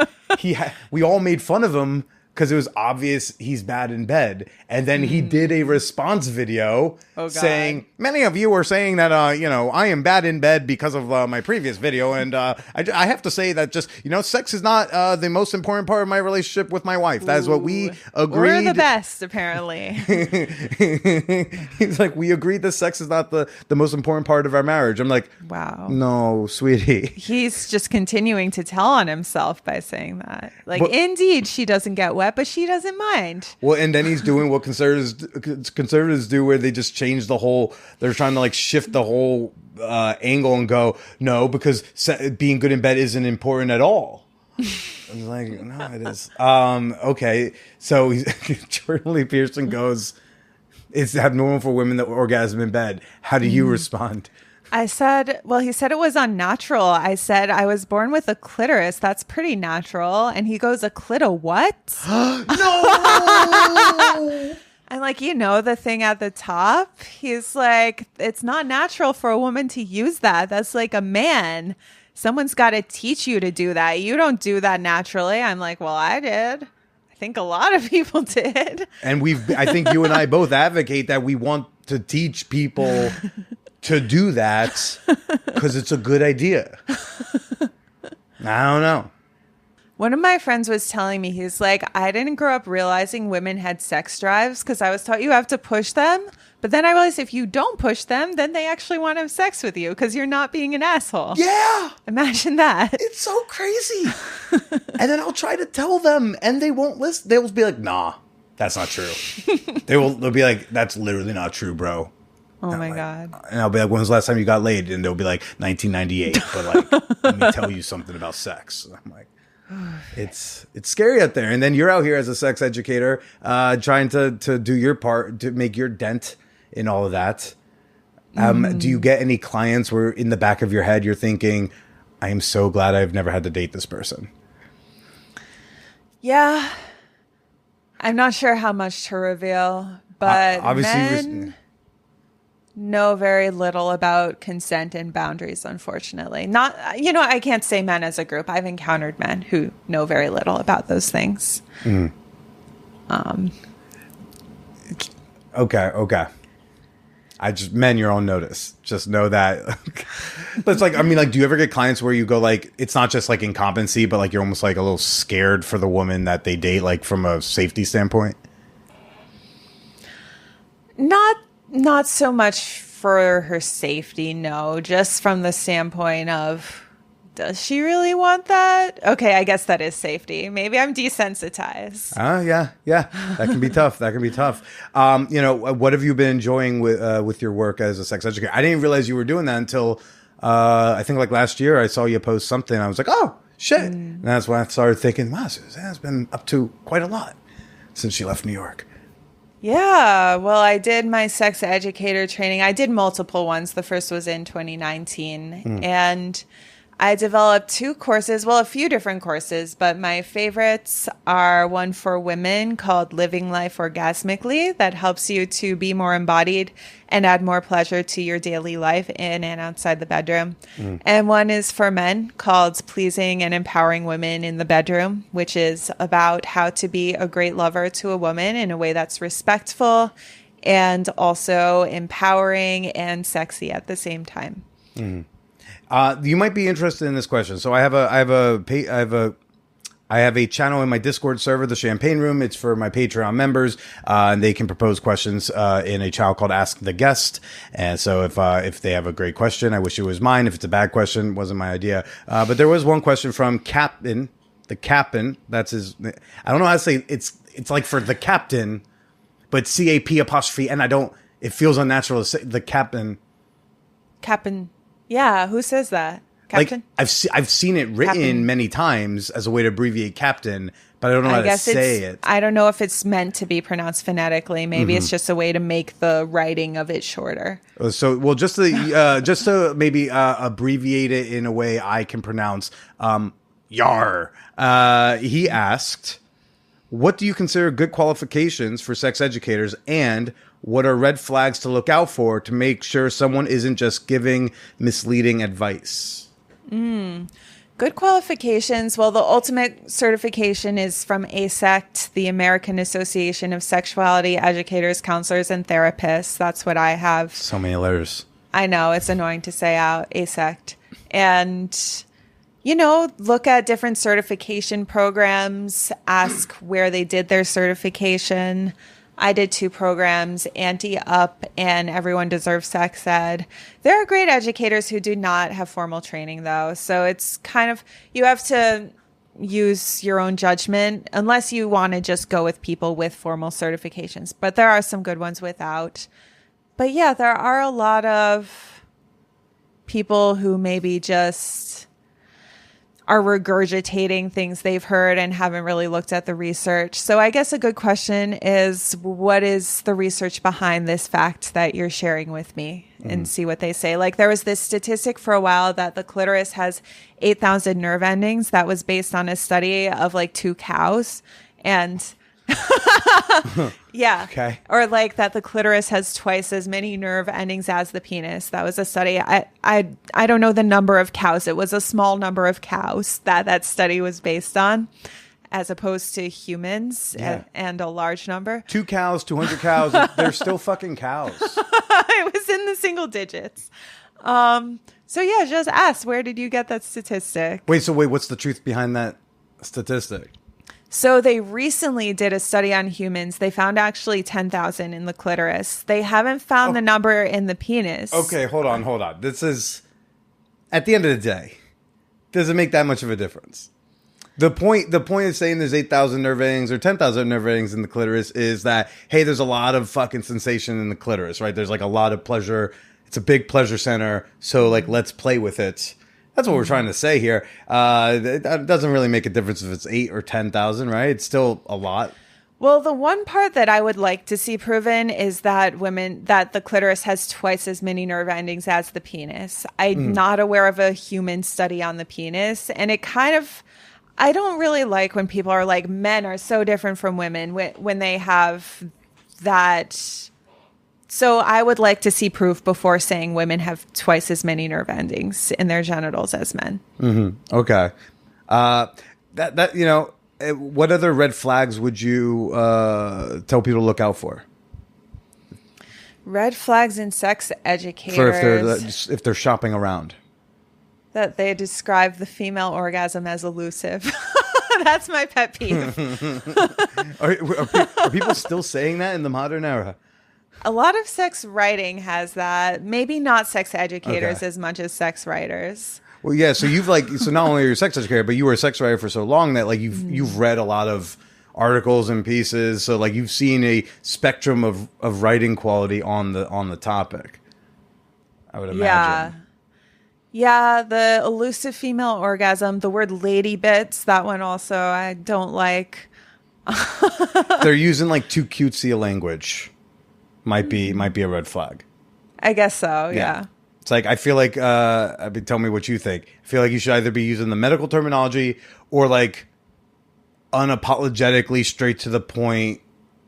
B: we all made fun of him because it was obvious he's bad in bed. And then he did a response video saying, many of you are saying that, I am bad in bed because of my previous video. And I have to say that just, sex is not the most important part of my relationship with my wife. That is what we agreed.
A: We're the best, apparently.
B: He's like, we agreed that sex is not the most important part of our marriage. I'm like,
A: wow.
B: No, sweetie.
A: He's just continuing to tell on himself by saying that. Like, indeed, she doesn't get wet, but she doesn't mind.
B: Well, and then he's doing what conservatives do, where they just change the whole. They're trying to like shift the whole angle and go, no, because being good in bed isn't important at all. I'm like, no, it is. Okay, so Jordan Lee Pearson goes, it's abnormal for women to orgasm in bed. How do you respond?
A: I said, well, he said it was unnatural. I said, I was born with a clitoris. That's pretty natural. And he goes, a clito what?
B: No!
A: I'm like, the thing at the top? He's like, it's not natural for a woman to use that. That's like a man. Someone's got to teach you to do that. You don't do that naturally. I'm like, well, I did. I think a lot of people did.
B: And I think you and I both advocate that we want to teach people to do that because it's a good idea. I don't know.
A: One of my friends was telling me, he's like, I didn't grow up realizing women had sex drives because I was taught you have to push them. But then I realized if you don't push them, then they actually want to have sex with you because you're not being an asshole.
B: Yeah.
A: Imagine that.
B: It's so crazy. And then I'll try to tell them and they won't listen. They'll be like, nah, that's not true. They'll be like, that's literally not true, bro.
A: Oh my God.
B: And I'll be like, when was the last time you got laid? And they'll be like, 1998. But like, let me tell you something about sex. And I'm like, it's scary out there. And then you're out here as a sex educator, trying to do your part to make your dent in all of that. Do you get any clients where in the back of your head you're thinking, I am so glad I've never had to date this person?
A: Yeah. I'm not sure how much to reveal, but
B: obviously
A: men know very little about consent and boundaries, unfortunately. Not, I can't say men as a group. I've encountered men who know very little about those things.
B: Okay. Men, you're on notice. Just know that. But it's like, I mean, like, do you ever get clients where you go like, it's not just like incompetency, but like you're almost like a little scared for the woman that they date, like from a safety standpoint?
A: Not so much for her safety, no. Just from the standpoint of, does she really want that? Okay, I guess that is safety. Maybe I'm desensitized.
B: Yeah. That can be tough. What have you been enjoying with your work as a sex educator? I didn't realize you were doing that until I think like last year. I saw you post something. I was like, oh shit, and that's when I started thinking, wow, Suzanne's been up to quite a lot since she left New York.
A: Yeah, well, I did my sex educator training. I did multiple ones. The first was in 2019, and I developed two courses, well, a few different courses, but my favorites are one for women called Living Life Orgasmically that helps you to be more embodied and add more pleasure to your daily life in and outside the bedroom. And one is for men called Pleasing and Empowering Women in the Bedroom, which is about how to be a great lover to a woman in a way that's respectful and also empowering and sexy at the same time.
B: You might be interested in this question. So I have a channel in my Discord server, the Champagne Room. It's for my Patreon members, and they can propose questions in a channel called Ask the Guest. And so if they have a great question, I wish it was mine. If it's a bad question, it wasn't my idea. But there was one question from Captain, the Captain. That's his. I don't know how to say it's like for the Captain, but CAP', it feels unnatural to say the Captain.
A: Captain. Yeah, who says that? Captain?
B: Like I've seen it written Captain many times as a way to abbreviate captain, but I don't know how to say it.
A: I don't know if it's meant to be pronounced phonetically. Maybe it's just a way to make the writing of it shorter.
B: So, well, just to maybe abbreviate it in a way I can pronounce, Yar. He asked, what do you consider good qualifications for sex educators, and what are red flags to look out for to make sure someone isn't just giving misleading advice?
A: Good qualifications. Well, the ultimate certification is from ASECT, the American Association of Sexuality Educators, Counselors, and Therapists. That's what I have.
B: So many letters.
A: I know. It's annoying to say out, ASECT. And look at different certification programs, ask where they did their certification. I did 2 programs, Anti-Up and Everyone Deserves Sex Ed. There are great educators who do not have formal training, though. So it's kind of, you have to use your own judgment unless you want to just go with people with formal certifications. But there are some good ones without. But yeah, there are a lot of people who maybe just are regurgitating things they've heard and haven't really looked at the research. So I guess a good question is, what is the research behind this fact that you're sharing with me, and see what they say. Like, there was this statistic for a while that the clitoris has 8,000 nerve endings. That was based on a study of like 2 cows. And yeah.
B: Okay.
A: Or like that the clitoris has twice as many nerve endings as the penis. That was a study. I don't know the number of cows. It was a small number of cows that study was based on, as opposed to humans and a large number.
B: 2 cows, 200 cows. They're still fucking cows.
A: It was in the single digits. So yeah, just ask, where did you get that statistic?
B: Wait, what's the truth behind that statistic?
A: So they recently did a study on humans. They found actually 10,000 in the clitoris. They haven't found the number in the penis.
B: Okay, hold on. This is, at the end of the day, does it make that much of a difference? The point of saying there's 8,000 nerve endings or 10,000 nerve endings in the clitoris is that, hey, there's a lot of fucking sensation in the clitoris, right? There's like a lot of pleasure. It's a big pleasure center. So like, let's play with it. That's what we're trying to say here. That doesn't really make a difference if it's 8 or 10,000, right? It's still a lot.
A: Well, the one part that I would like to see proven is that the clitoris has twice as many nerve endings as the penis. I'm not aware of a human study on the penis. And I don't really like when people are like, men are so different from women when they have that. So I would like to see proof before saying women have twice as many nerve endings in their genitals as men.
B: Mm-hmm. Okay. What other red flags would you tell people to look out for?
A: Red flags in sex educators.
B: If they're shopping around.
A: That they describe the female orgasm as elusive. That's my pet peeve.
B: Are people still saying that in the modern era?
A: A lot of sex writing has that. Maybe not sex educators as much as sex writers.
B: Well, yeah. So so not only are you a sex educator, but you were a sex writer for so long that like you've read a lot of articles and pieces. So like you've seen a spectrum of writing quality on the topic. I would imagine.
A: Yeah, the elusive female orgasm, the word lady bits, that one also I don't like.
B: They're using like too cutesy a language. Might be a red flag.
A: I guess so, yeah.
B: It's like, I feel like, tell me what you think. I feel like you should either be using the medical terminology or like unapologetically straight to the point,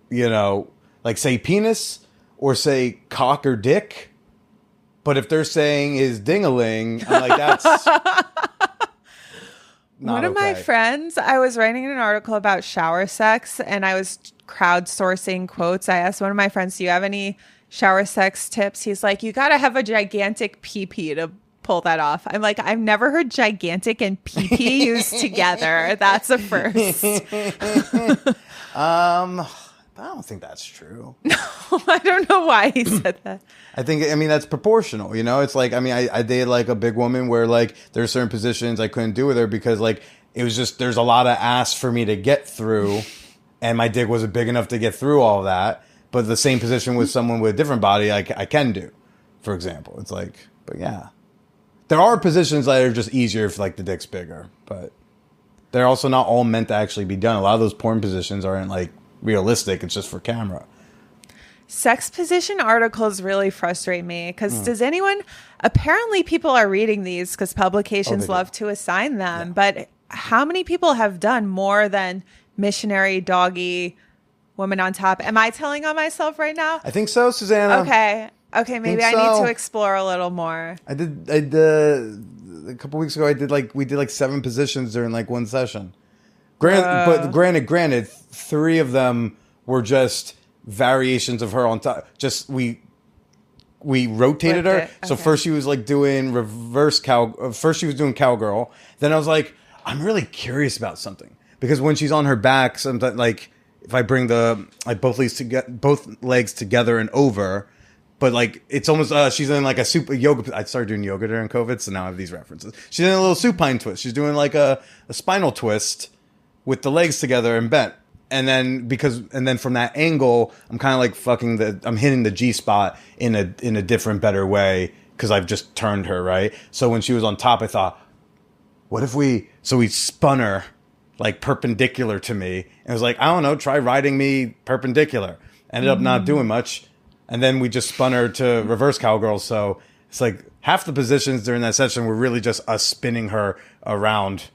B: like say penis or say cock or dick. But if they're saying is ding-a-ling, I'm like, that's
A: One of my friends, I was writing an article about shower sex and I was crowdsourcing quotes. I asked one of my friends, do you have any shower sex tips? He's like, you got to have a gigantic pee-pee to pull that off. I'm like, I've never heard gigantic and pee-pee used together. That's a first.
B: I don't think that's true.
A: No, I don't know why he said that.
B: I mean, that's proportional, It's like, I dated like a big woman where like there are certain positions I couldn't do with her because like it was just, there's a lot of ass for me to get through and my dick wasn't big enough to get through all of that. But the same position with someone with a different body, I can do, for example. It's like, but yeah. There are positions that are just easier if like the dick's bigger, but they're also not all meant to actually be done. A lot of those porn positions aren't like realistic. It's just for camera.
A: Sex position articles really frustrate me because apparently people are reading these because publications love to assign them. Yeah. But how many people have done more than missionary, doggy, woman on top? Am I telling on myself right now?
B: I think so, Suzannah.
A: Okay, maybe I need to explore a little more.
B: I did a couple weeks ago. We did 7 positions during like one session. Granted, 3 of them were just variations of her on top. Just we rotated her. Okay. So first she was like doing first she was doing cowgirl. Then I was like, I'm really curious about something because when she's on her back, sometimes like if I bring both legs together and over. But like it's almost she's in like a yoga. I started doing yoga during COVID, so now I have these references. She's in a little supine twist. She's doing like a spinal twist with the legs together and bent. And then from that angle, I'm kind of like I'm hitting the G spot in a different, better way because I've just turned her, right? So when she was on top, I thought, what if we spun her like perpendicular to me. And it was like, I don't know, try riding me perpendicular. Ended up not doing much. And then we just spun her to reverse cowgirl. So it's like half the positions during that session were really just us spinning her around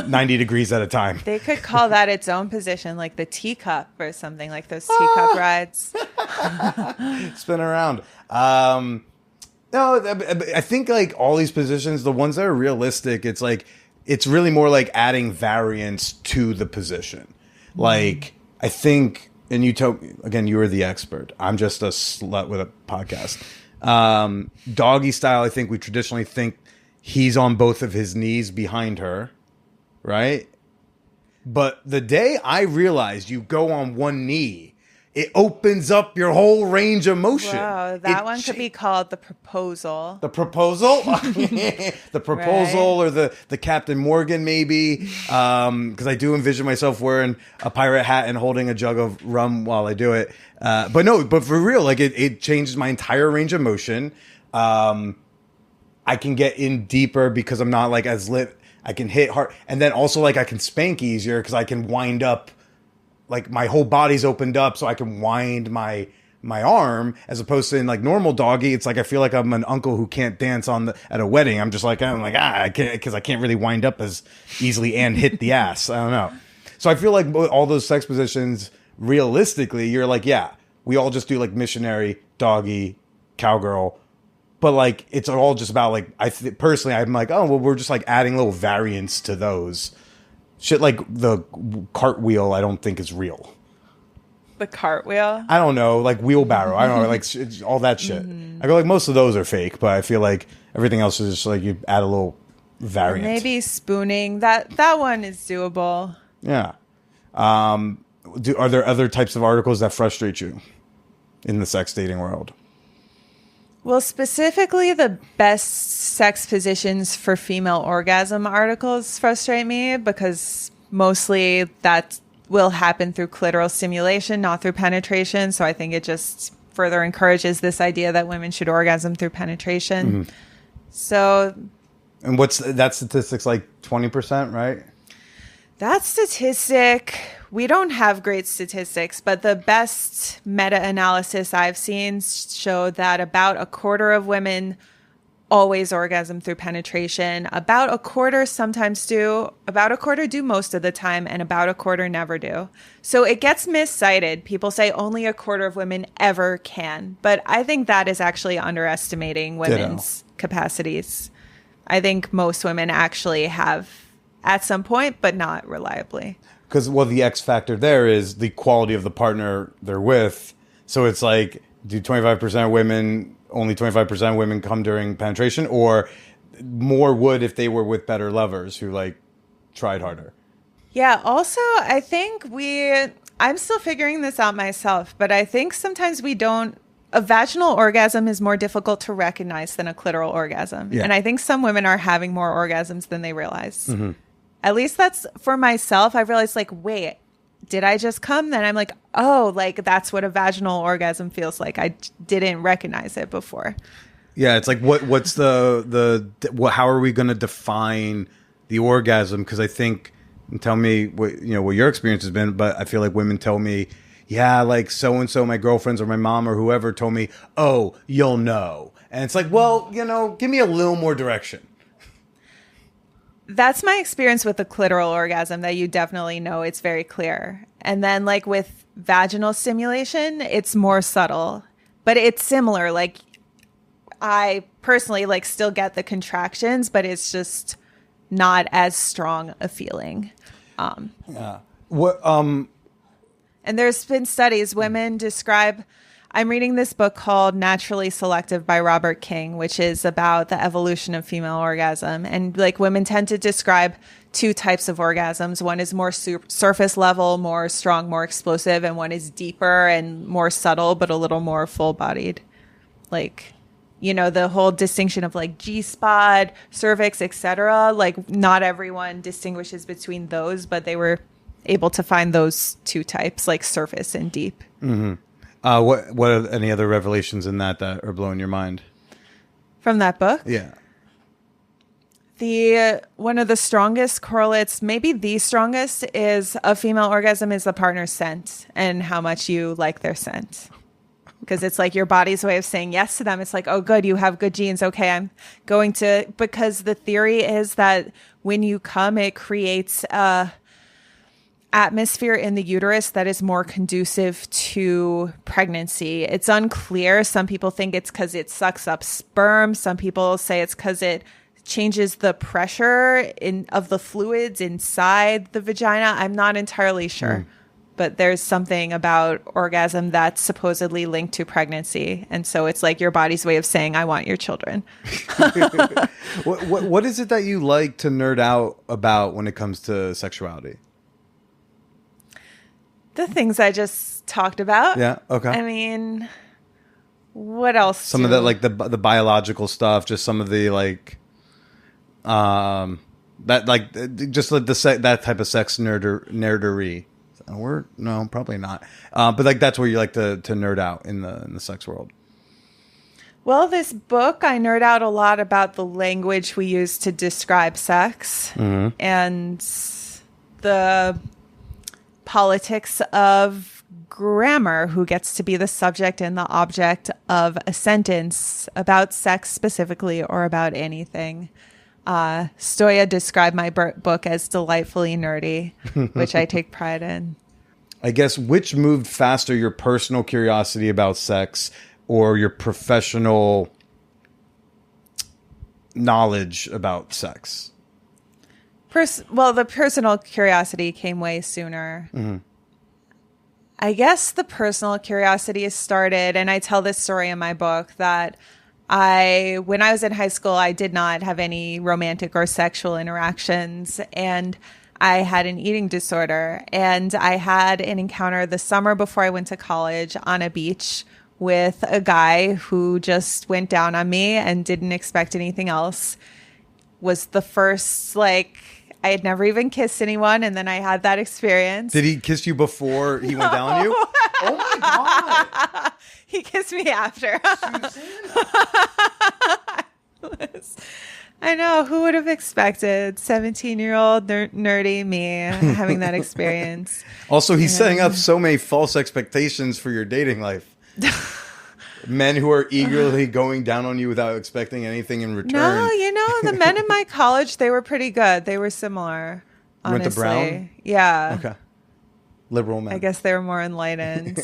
B: 90 degrees at a time.
A: They could call that its own position, like the teacup or something, like those teacup rides.
B: Spin around. No, I think like all these positions, the ones that are realistic, it's like, it's really more like adding variance to the position. Like, I think, and you told me, again, you were the expert. I'm just a slut with a podcast. Doggy style, I think we traditionally think he's on both of his knees behind her, right? But the day I realized you go on one knee, it opens up your whole range of motion.
A: Wow, that one could be called the proposal.
B: The proposal? The proposal, right. Or the Captain Morgan, maybe. Because I do envision myself wearing a pirate hat and holding a jug of rum while I do it. But for real, like it changes my entire range of motion. I can get in deeper because I'm not like as lit. I can hit hard. And then also like I can spank easier because I can wind up. Like my whole body's opened up so I can wind my arm, as opposed to in like normal doggy. It's like I feel like I'm an uncle who can't dance at a wedding. I can't because I can't really wind up as easily and hit the ass. I don't know. So I feel like all those sex positions, realistically, you're like, yeah, we all just do like missionary, doggy, cowgirl. But like it's all just about like personally, I'm like, oh well, we're just like adding little variants to those. Shit like the cartwheel, I don't think is real.
A: The cartwheel?
B: I don't know, like wheelbarrow. I don't know, like all that shit. I feel like most of those are fake, but I feel like everything else is just like you add a little variant.
A: Maybe spooning. That one is doable.
B: Yeah. Are there other types of articles that frustrate you in the sex dating world?
A: Well, specifically, the best sex positions for female orgasm articles frustrate me because mostly that will happen through clitoral stimulation, not through penetration. So I think it just further encourages this idea that women should orgasm through penetration. Mm-hmm. So,
B: and what's that statistic's like 20%, right?
A: That statistic, we don't have great statistics, but the best meta-analysis I've seen showed that about a quarter of women always orgasm through penetration. About a quarter sometimes do, about a quarter do most of the time, and about a quarter never do. So it gets miscited. People say only a quarter of women ever can, but I think that is actually underestimating women's capacities. I think most women actually have at some point, but not reliably.
B: Because, well, the X factor there is the quality of the partner they're with. So it's like, do 25% of women, only 25% of women come during penetration? Or more would if they were with better lovers who, like, tried harder?
A: Yeah, also, I think I'm still figuring this out myself, but I think sometimes a vaginal orgasm is more difficult to recognize than a clitoral orgasm. Yeah. And I think some women are having more orgasms than they realize. Mm-hmm. At least that's for myself. I realized like, wait, did I just come? Then I'm like, oh, like that's what a vaginal orgasm feels like. I didn't recognize it before.
B: Yeah. It's like, what's how are we going to define the orgasm? Cause I think, and tell me what your experience has been, but I feel like women tell me, yeah, like so-and-so, my girlfriends or my mom or whoever told me, oh, you'll know. And it's like, well, give me a little more direction.
A: That's my experience with the clitoral orgasm, that you definitely know it's very clear. And then like with vaginal stimulation, it's more subtle, but it's similar. Like I personally like still get the contractions, but it's just not as strong a feeling.
B: Yeah.
A: And there's been studies, women describe, I'm reading this book called Naturally Selective by Robert King, which is about the evolution of female orgasm. And like women tend to describe two types of orgasms. One is more surface level, more strong, more explosive. And one is deeper and more subtle, but a little more full bodied. Like, the whole distinction of like G-spot, cervix, etc. Like not everyone distinguishes between those, but they were able to find those two types, like surface and deep.
B: Mm-hmm. What are any other revelations in that are blowing your mind?
A: From that book?
B: Yeah.
A: One of the strongest correlates, maybe the strongest, is a female orgasm is the partner's scent and how much you like their scent. Because it's like your body's way of saying yes to them. It's like, oh, good, you have good genes. Okay, I'm going to, because the theory is that when you come, it creates a atmosphere in the uterus that is more conducive to pregnancy. It's unclear. Some people think it's because it sucks up sperm. Some people say it's because it changes the pressure of the fluids inside the vagina. I'm not entirely sure. But there's something about orgasm that's supposedly linked to pregnancy. And so it's like your body's way of saying, I want your children.
B: What is it that you like to nerd out about when it comes to sexuality?
A: The things I just talked about.
B: Yeah. Okay.
A: I mean, what else?
B: Some of the like the biological stuff, just some of the like, that like just like that type of sex nerdery. A word? No, probably not. But like that's where you like to nerd out in the sex world.
A: Well, this book, I nerd out a lot about the language we use to describe sex and the politics of grammar, who gets to be the subject and the object of a sentence about sex specifically or about anything. Stoya described my book as delightfully nerdy, which I take pride in.
B: I guess which moved faster, your personal curiosity about sex or your professional knowledge about sex?
A: Well, the personal curiosity came way sooner. I guess the personal curiosity started, and I tell this story in my book, that when I was in high school, I did not have any romantic or sexual interactions, and I had an eating disorder. And I had an encounter the summer before I went to college on a beach with a guy who just went down on me and didn't expect anything else. Was the first, like, I had never even kissed anyone, and then I had that experience.
B: Did he kiss you before he went down on you? Oh my God.
A: He kissed me after. I know. Who would have expected 17-year-old nerdy me having that experience?
B: Also, he's setting up so many false expectations for your dating life. Men who are eagerly going down on you without expecting anything in return.
A: No, the men in my college, they were pretty good. They were similar, honestly.
B: Went to Brown?
A: Yeah.
B: Okay. Liberal men.
A: I guess they were more enlightened.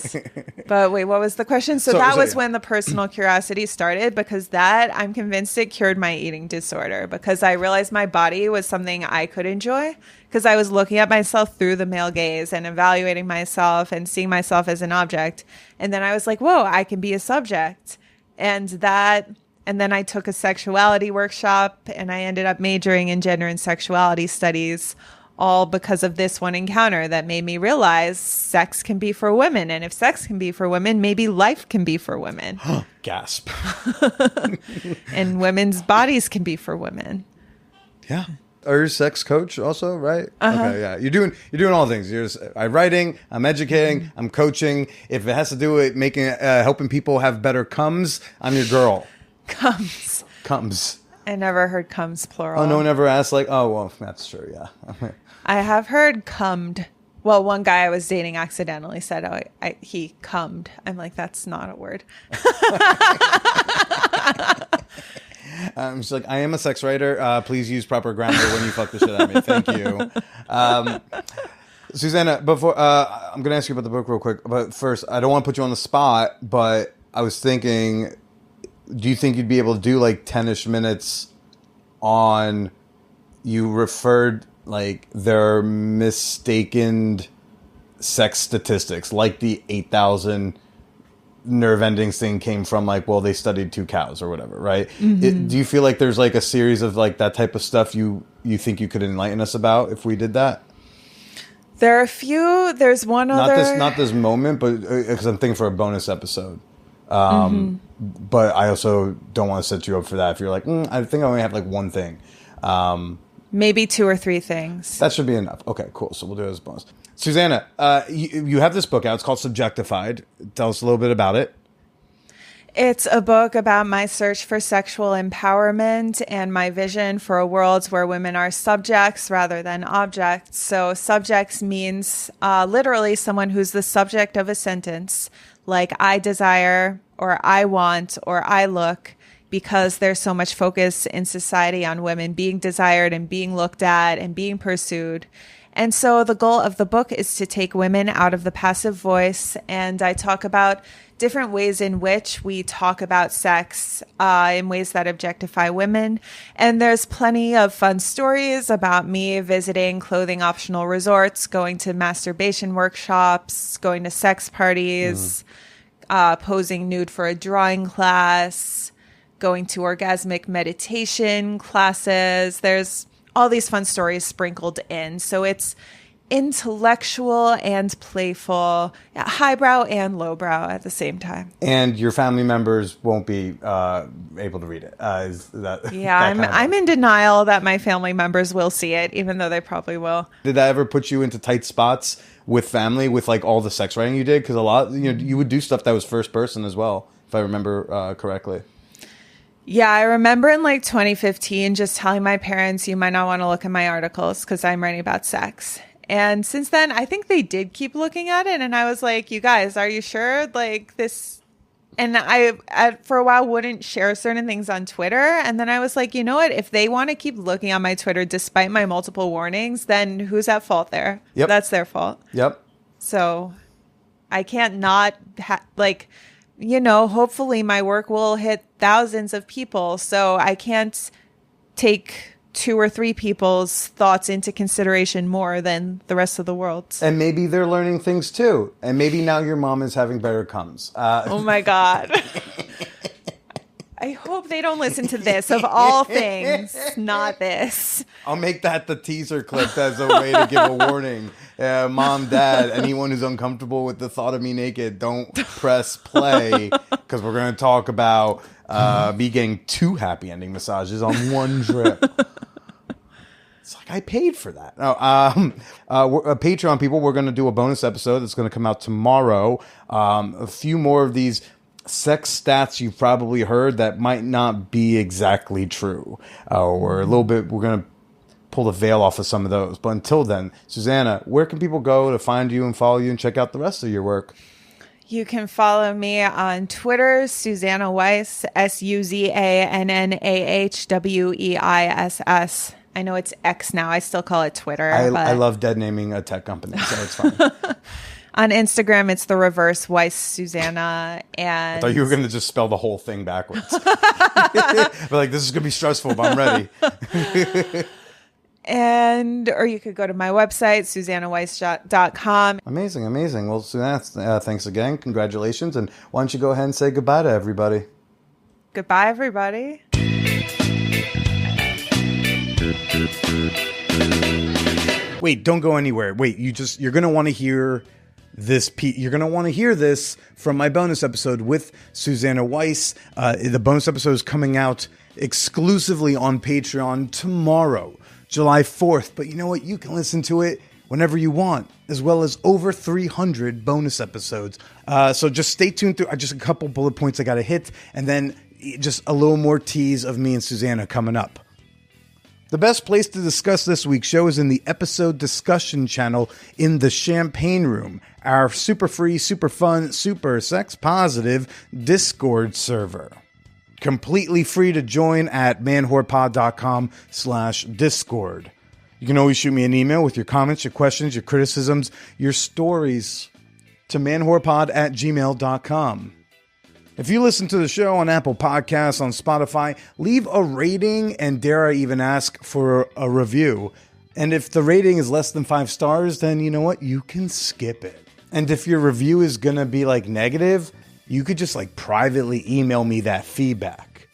A: But wait, what was the question? So that was when the personal curiosity started, because that, I'm convinced it cured my eating disorder, because I realized my body was something I could enjoy, because I was looking at myself through the male gaze and evaluating myself and seeing myself as an object. And then I was like, whoa, I can be a subject. And then I took a sexuality workshop, and I ended up majoring in gender and sexuality studies, all because of this one encounter that made me realize sex can be for women. And if sex can be for women, maybe life can be for women.
B: Gasp.
A: And women's bodies can be for women.
B: Yeah. Are you a sex coach also, right? Okay, yeah. You're doing all things. I'm writing, I'm educating, I'm coaching. If it has to do with helping people have better comes, I'm your girl. Comes. I never heard comes plural.
A: Oh, no one ever asked, like, oh, well, that's true, yeah. I have heard cummed. Well, one guy I was dating accidentally said, he cummed. I'm like, that's not a word.
B: She's like, I am a sex writer. Please use proper grammar when you fuck the shit out of me. Thank you. Suzannah, before I'm going to ask you about the book real quick. But first, I don't want to put you on the spot, but I was thinking, do you think you'd be able to do like 10-ish minutes on, you referred like their mistaken sex statistics, like the 8,000 nerve endings thing came from like, well, they studied 2 cows or whatever, right? Mm-hmm. Do you feel like there's like a series of like that type of stuff you think you could enlighten us about if we did that?
A: There are a few. There's one other.
B: Not this moment, but because I'm thinking for a bonus episode. But I also don't want to set you up for that if you're like, I think I only have like one thing.
A: Maybe 2 or 3 things.
B: That should be enough. Okay, cool. So we'll do it as a bonus. Suzannah, you have this book out. It's called Subjectified. Tell us a little bit about it.
A: It's a book about my search for sexual empowerment and my vision for a world where women are subjects rather than objects. So subjects means literally someone who's the subject of a sentence, like I desire or I want or I look, because there's so much focus in society on women being desired and being looked at and being pursued. And so the goal of the book is to take women out of the passive voice. And I talk about different ways in which we talk about sex in ways that objectify women. And there's plenty of fun stories about me visiting clothing optional resorts, going to masturbation workshops, going to sex parties, posing nude for a drawing class, going to orgasmic meditation classes. There's all these fun stories sprinkled in. So it's intellectual and playful, highbrow and lowbrow at the same time.
B: And your family members won't be able to read it. Is that,
A: Yeah,
B: that
A: I'm in denial that my family members will see it, even though they probably will.
B: Did that ever put you into tight spots with family, with like all the sex writing you did? Because a lot, you would do stuff that was first person as well, if I remember correctly.
A: Yeah, I remember in like 2015 just telling my parents, you might not want to look at my articles because I'm writing about sex. And since then, I think they did keep looking at it. And I was like, you guys, are you sure? Like this. And for a while, wouldn't share certain things on Twitter. And then I was like, you know what? If they want to keep looking at my Twitter despite my multiple warnings, then who's at fault there?
B: Yep.
A: That's their fault.
B: Yep.
A: So I can't not hopefully my work will hit thousands of people. So I can't take 2 or 3 people's thoughts into consideration more than the rest of the world.
B: And maybe they're learning things too. And maybe now your mom is having better comes.
A: Oh my God. I hope they don't listen to this, of all things, not this.
B: I'll make that the teaser clip as a way to give a warning. Mom, Dad, anyone who's uncomfortable with the thought of me naked, don't press play, because we're going to talk about me getting 2 happy ending massages on one trip. It's like I paid for that. Patreon people, we're going to do a bonus episode that's going to come out tomorrow. A few more of these sex stats you've probably heard that might not be exactly true. We're going to pull the veil off of some of those. But until then, Suzannah, where can people go to find you and follow you and check out the rest of your work?
A: You can follow me on Twitter, Suzannah Weiss, SUZANNAHWEISS. I know it's X now. I still call it Twitter.
B: I love dead naming a tech company, so it's fine.
A: On Instagram, it's the reverse Weiss Suzannah. And
B: I thought you were going to just spell the whole thing backwards. But like, this is going to be stressful, but I'm ready.
A: Or you could go to my website, SuzannahWeiss.com.
B: Amazing. Well, Suzannah, thanks again. Congratulations. And why don't you go ahead and say goodbye to everybody?
A: Goodbye, everybody.
B: Wait, don't go anywhere. Wait, you're going to want to hear this. You're going to want to hear this from my bonus episode with Suzannah Weiss. The bonus episode is coming out exclusively on Patreon tomorrow, July 4th. But you know what? You can listen to it whenever you want, as well as over 300 bonus episodes. So just stay tuned through. Just a couple bullet points I got to hit, and then just a little more tease of me and Suzannah coming up. The best place to discuss this week's show is in the episode discussion channel in the Champagne Room, our super free, super fun, super sex positive Discord server. Completely free to join at manwhorepod.com/Discord. You can always shoot me an email with your comments, your questions, your criticisms, your stories to manwhorepod@gmail.com. If you listen to the show on Apple Podcasts, on Spotify, leave a rating and dare I even ask for a review. And if the rating is less than 5 stars, then you know what? You can skip it. And if your review is going to be like negative, you could just like privately email me that feedback.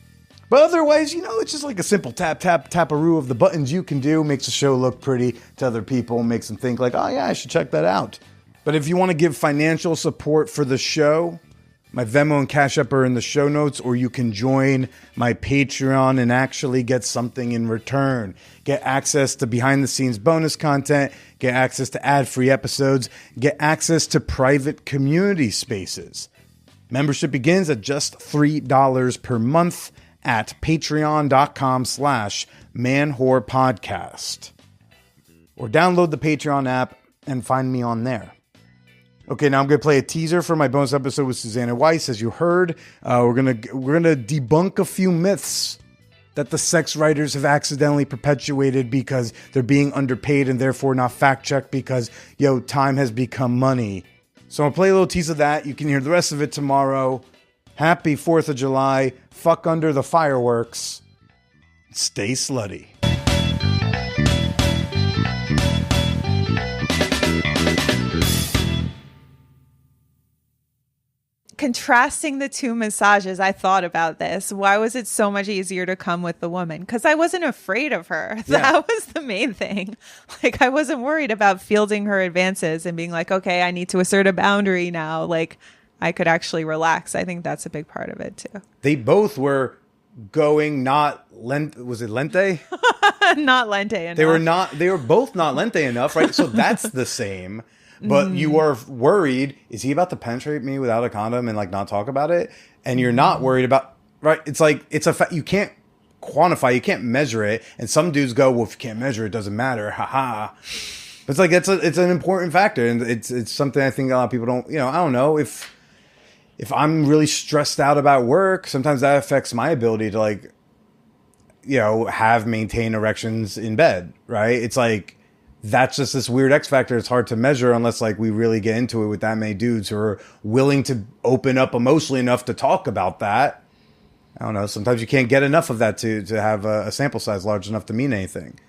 B: But otherwise, it's just like a simple tap-a-roo of the buttons you can do. Makes the show look pretty to other people, makes them think like, oh yeah, I should check that out. But if you want to give financial support for the show, my Venmo and Cash App are in the show notes, or you can join my Patreon and actually get something in return. Get access to behind-the-scenes bonus content, get access to ad-free episodes, get access to private community spaces. Membership begins at just $3 per month at patreon.com/manwhorepodcast. Or download the Patreon app and find me on there. Okay, now I'm going to play a teaser for my bonus episode with Suzannah Weiss. As you heard, we're gonna debunk a few myths that the sex writers have accidentally perpetuated because they're being underpaid and therefore not fact-checked because, time has become money. So I'm going to play a little tease of that. You can hear the rest of it tomorrow. Happy 4th of July. Fuck under the fireworks. Stay slutty.
A: contrasting the two massages, I thought about this. Why was it so much easier to come with the woman? Because I wasn't afraid of her. That was the main thing. Like, I wasn't worried about fielding her advances and being like, okay, I need to assert a boundary now. Like, I could actually relax. I think that's a big part of it too.
B: They both were going was it lente?
A: Not lente enough.
B: They were both not lente enough, right? So that's the same. But you are worried, is he about to penetrate me without a condom and like not talk about it? And you're not worried about, right? It's like, it's you can't quantify, you can't measure it. And some dudes go, well, if you can't measure it, it doesn't matter. Haha. It's like, it's an important factor. And it's something I think a lot of people don't, I don't know if I'm really stressed out about work, sometimes that affects my ability to like, maintain erections in bed, right? It's like, that's just this weird X factor. It's hard to measure unless like we really get into it with that many dudes who are willing to open up emotionally enough to talk about that. I don't know. Sometimes you can't get enough of that to have a sample size large enough to mean anything.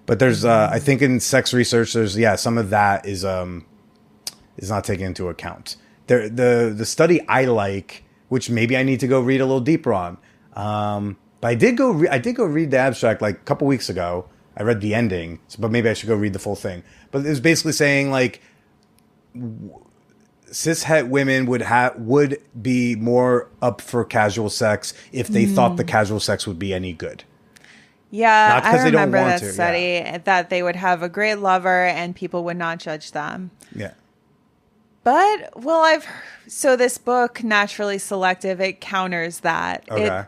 B: But there's, I think in sex research, there's, some of that is not taken into account. The study I like, which maybe I need to go read a little deeper on. But I did go read the abstract like a couple weeks ago. I read the ending, but maybe I should go read the full thing. But it was basically saying like cishet women would be more up for casual sex if they thought the casual sex would be any good.
A: Yeah,
B: not because
A: I
B: they don't
A: remember
B: want
A: that
B: to,
A: study that they would have a great lover and people would not judge them.
B: Yeah.
A: But so this book, Naturally Selective, it counters that.
B: Okay.